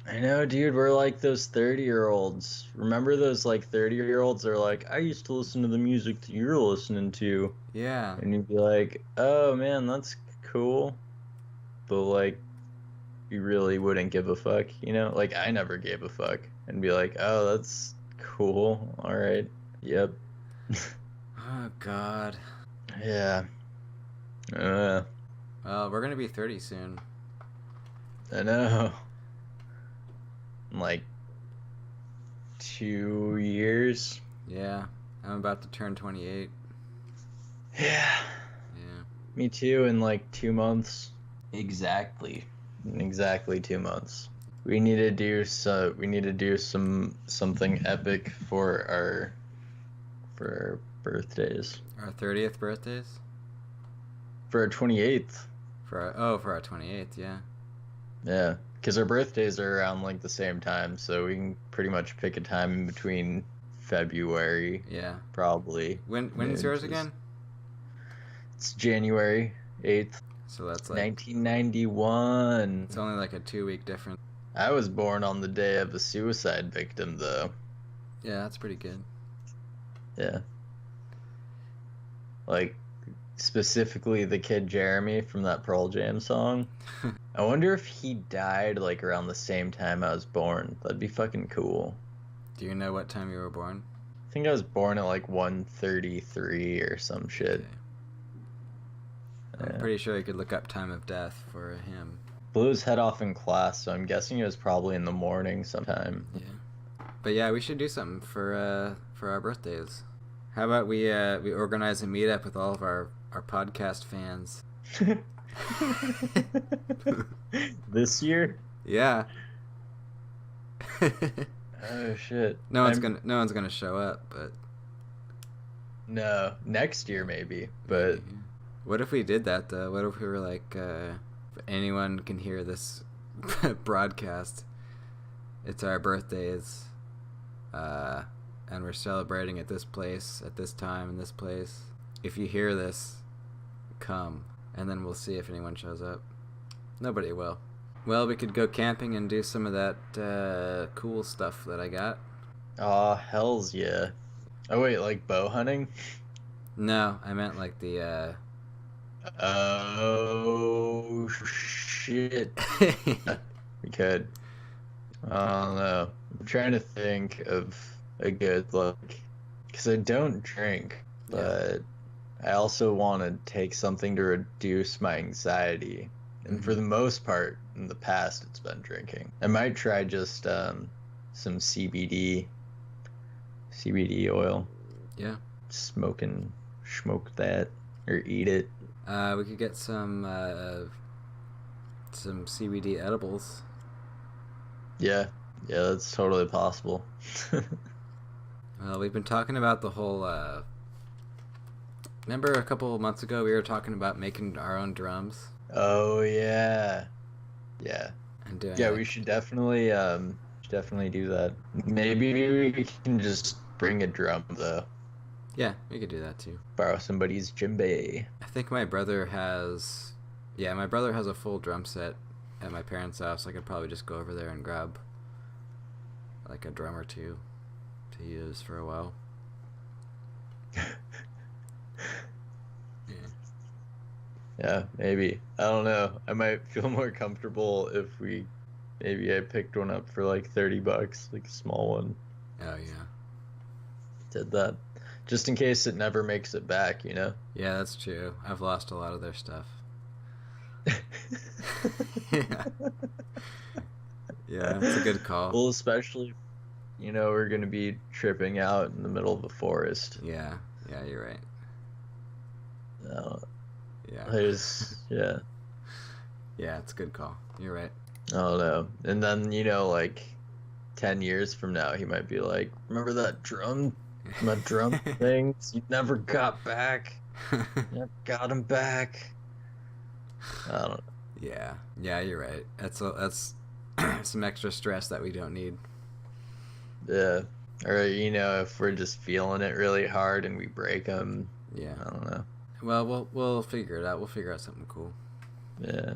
I know, dude. We're like those 30-year-olds. Remember those like 30-year-olds are like, I used to listen to the music that you're listening to. Yeah. And you'd be like, oh man, that's cool. But like, you really wouldn't give a fuck, Like, I never gave a fuck. And be like, oh, that's cool. All right. Yep. Oh, God. Yeah. Well, we're going to be 30 soon. I know. In like 2 years. Yeah. I'm about to turn 28. Yeah. Yeah. Me too, in like 2 months. Exactly 2 months. We need to do something epic for our birthdays. Our 30th birthdays? For our 28th. For our 28th, yeah. Yeah, because our birthdays are around like the same time, so we can pretty much pick a time in between February. Yeah. Probably. When's yours again? It's January 8th. So that's like 1991. It's only like a 2-week difference. I was born on the day of a suicide victim, though. Yeah, that's pretty good. Yeah. Like, specifically the kid Jeremy from that Pearl Jam song. I wonder if he died, like, around the same time I was born. That'd be fucking cool. Do you know what time you were born? I think I was born at, like, 1:33 or some shit. Okay. I'm pretty sure you could look up time of death for him. Blew his head off in class, so I'm guessing it was probably in the morning sometime. Yeah. But yeah, we should do something for our birthdays. How about we organize a meetup with all of our podcast fans? This year? Yeah. Oh shit. No one's gonna show up, but no, next year maybe. But what if we did that though? What if we were like, if anyone can hear this broadcast, it's our birthdays, and we're celebrating at this place, at this time, in this place. If you hear this, come, and then we'll see if anyone shows up. Nobody will. Well, we could go camping and do some of that cool stuff that I got. Aw, hells yeah. Oh wait, like bow hunting? No, I meant like the Oh shit. We could. I don't know. I'm trying to think of a good like, because I don't drink, Yeah. but I also want to take something to reduce my anxiety. And for Hmm. the most part, in the past, it's been drinking. I might try just some CBD oil. Yeah. Smoke that or eat it. We could get some CBD edibles. Yeah, yeah, that's totally possible. Well, we've been talking about the whole. Remember a couple of months ago we were talking about making our own drums Oh yeah, yeah, and doing yeah. like. We should definitely do that. Maybe we can just bring a drum though. Yeah, we could do that too. Borrow somebody's djembe. I think my brother has. Yeah, my brother has a full drum set at my parents' house. I could probably just go over there and grab like a drum or two to use for a while. Yeah. Yeah, maybe. I don't know. I might feel more comfortable if maybe I picked one up for like $30, like a small one. Oh yeah. Did that. Just in case it never makes it back, you know? Yeah, that's true. I've lost a lot of their stuff. Yeah. Yeah, it's a good call. Well, especially, we're gonna be tripping out in the middle of the forest. Yeah. Yeah, you're right. Uh, Yeah. yeah, Yeah, it's a good call. You're right. I don't know. And then, like 10 years from now, he might be like, remember my drum things? You never got back. You never got him back. I don't know. Yeah. Yeah, you're right. That's some extra stress that we don't need. Yeah. Or, if we're just feeling it really hard and we break them, Yeah. I don't know. Well, we'll figure it out. We'll figure out something cool. Yeah.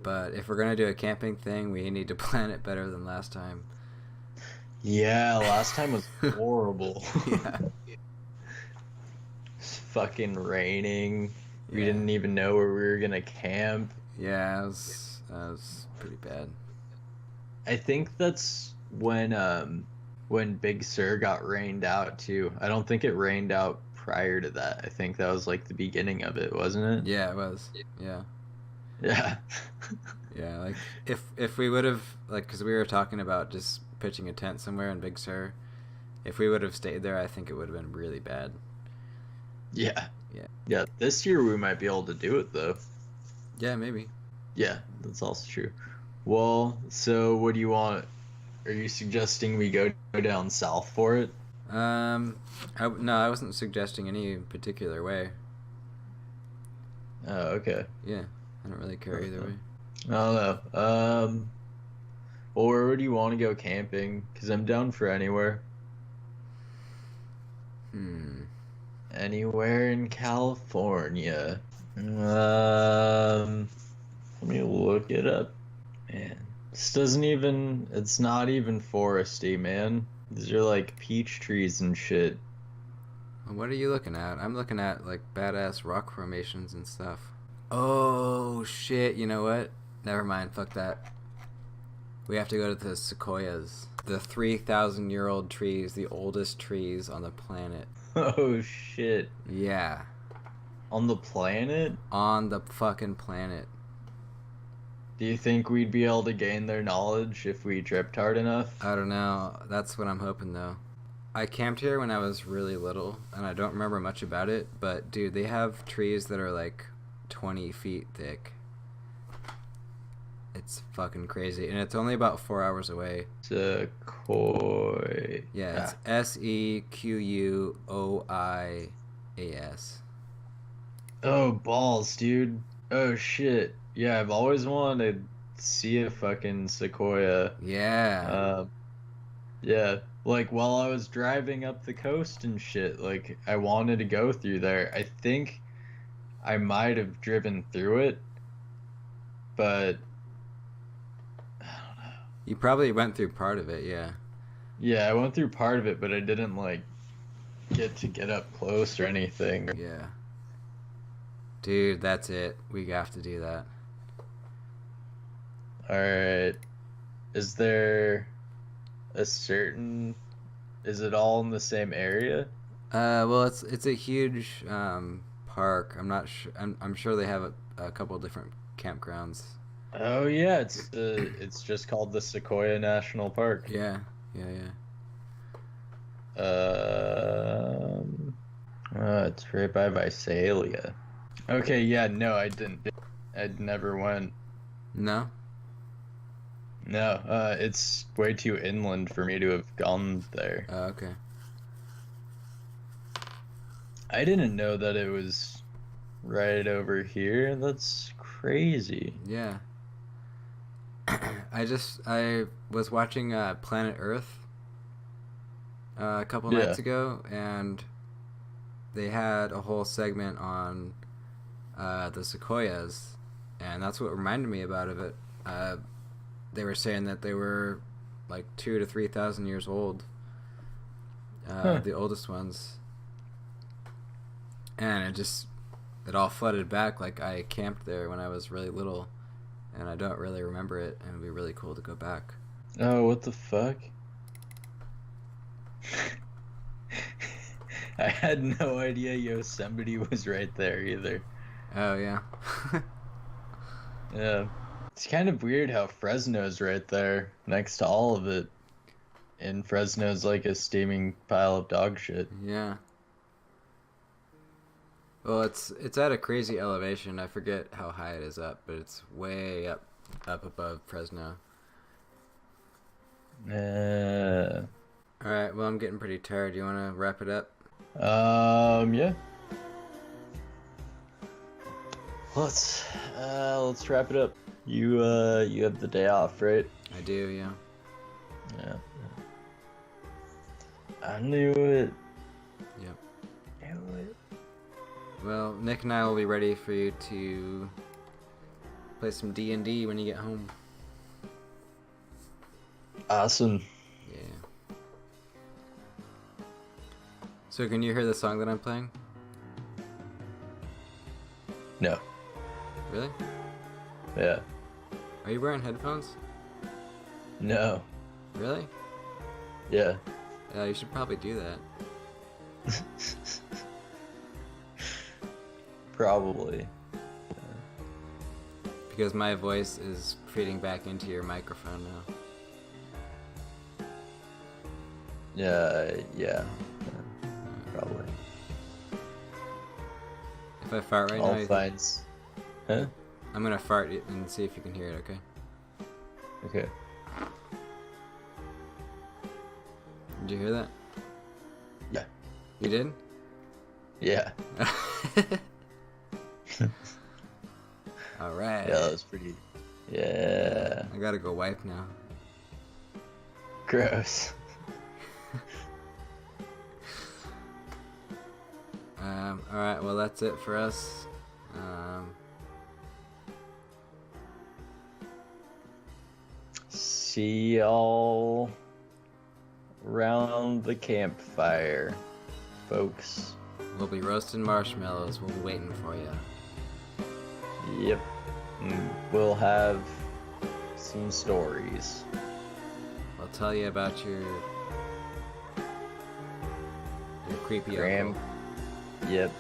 But if we're gonna do a camping thing, we need to plan it better than last time. Yeah, last time was horrible. Yeah. It's fucking raining. We Yeah. didn't even know where we were gonna camp. Yeah, it was pretty bad. I think that's when Big Sur got rained out too. I don't think it rained out prior to that. I think that was like the beginning of it, wasn't Yeah, it was. Yeah. it? Yeah. Yeah, like if we would have like cuz we were talking about just pitching a tent somewhere in Big Sur, if we would have stayed there, I think it would have been really bad. Yeah. Yeah. Yeah. This year we might be able to do it though. Yeah, maybe. Yeah, that's also true. Well, so what do you want? Are you suggesting we go down south for it? No, I wasn't suggesting any particular way. Oh, okay. Yeah, I don't really care either way. I don't know. Well, where would you want to go camping? Because I'm down for anywhere. Hmm. Anywhere in California. Let me look it up. Man, it's not even foresty, man. These are like peach trees and shit. What are you looking at? I'm looking at like badass rock formations and stuff. Oh shit! You know what? Never mind. Fuck that. We have to go to the sequoias, the 3,000-year-old trees, the oldest trees on the planet. Oh shit. Yeah, On the planet? on the fucking planet. Do you think we'd be able to gain their knowledge if we tripped hard enough? I don't know. That's what I'm hoping though. I camped here when I was really little, and I don't remember much about it. But dude, they have trees that are like 20 feet thick. It's fucking crazy, and it's only about 4 hours away. Sequoia. Yeah, it's Sequoias. Oh, balls, dude. Oh, shit. Yeah, I've always wanted to see a fucking sequoia. Yeah. Yeah, like while I was driving up the coast and shit, like I wanted to go through there. I think I might have driven through it, but I don't know. You probably went through part of it, yeah. Yeah, I went through part of it, but I didn't like get to get up close or anything. Yeah. Dude, that's it. We have to do that. Alright. Is there a certain... Is it all in the same area? Well, it's a huge park. I'm not sure. I'm sure they have a couple of different campgrounds. Oh yeah, it's just called the Sequoia National Park. Yeah. It's right by Visalia. Okay, yeah, no, I didn't. I'd never went. No? No, it's way too inland for me to have gone there. Oh, okay. I didn't know that it was right over here. That's crazy. Yeah. I was watching Planet Earth a couple nights ago, and they had a whole segment on the sequoias, and that's what reminded me about it. They were saying that they were like 2,000 to 3,000 years old, the oldest ones, and it all flooded back. Like, I camped there when I was really little, and I don't really remember it, and it'd be really cool to go back. Oh, what the fuck? I had no idea Yosemite was right there either. Oh, yeah. Yeah. It's kind of weird how Fresno's right there next to all of it. And Fresno's like a steaming pile of dog shit. Yeah. Well, it's at a crazy elevation. I forget how high it is up, but it's way up above Fresno. Yeah. All right. Well, I'm getting pretty tired. You want to wrap it up? Yeah. Let's wrap it up. You have the day off, right? I do, yeah. Yeah. I knew it. Yep. Knew it. Well, Nick and I will be ready for you to play some D&D when you get home. Awesome. Yeah. So can you hear the song that I'm playing? No. Really? Yeah. Are you wearing headphones? No. Really? Yeah. Yeah, you should probably do that. Probably. Because my voice is feeding back into your microphone now. Yeah. Probably. If I fart right All now, finds. Huh? I'm gonna fart it and see if you can hear it, okay? Okay. Did you hear that? Yeah. You did? Yeah. Alright. Yeah, that was pretty. Yeah. I gotta go wipe now. Gross. Alright, well, that's it for us. See y'all around the campfire, folks. We'll be roasting marshmallows. We'll be waiting for you. Yep. We'll have some stories. We'll tell you about your creepy Graham. uncle. Yep.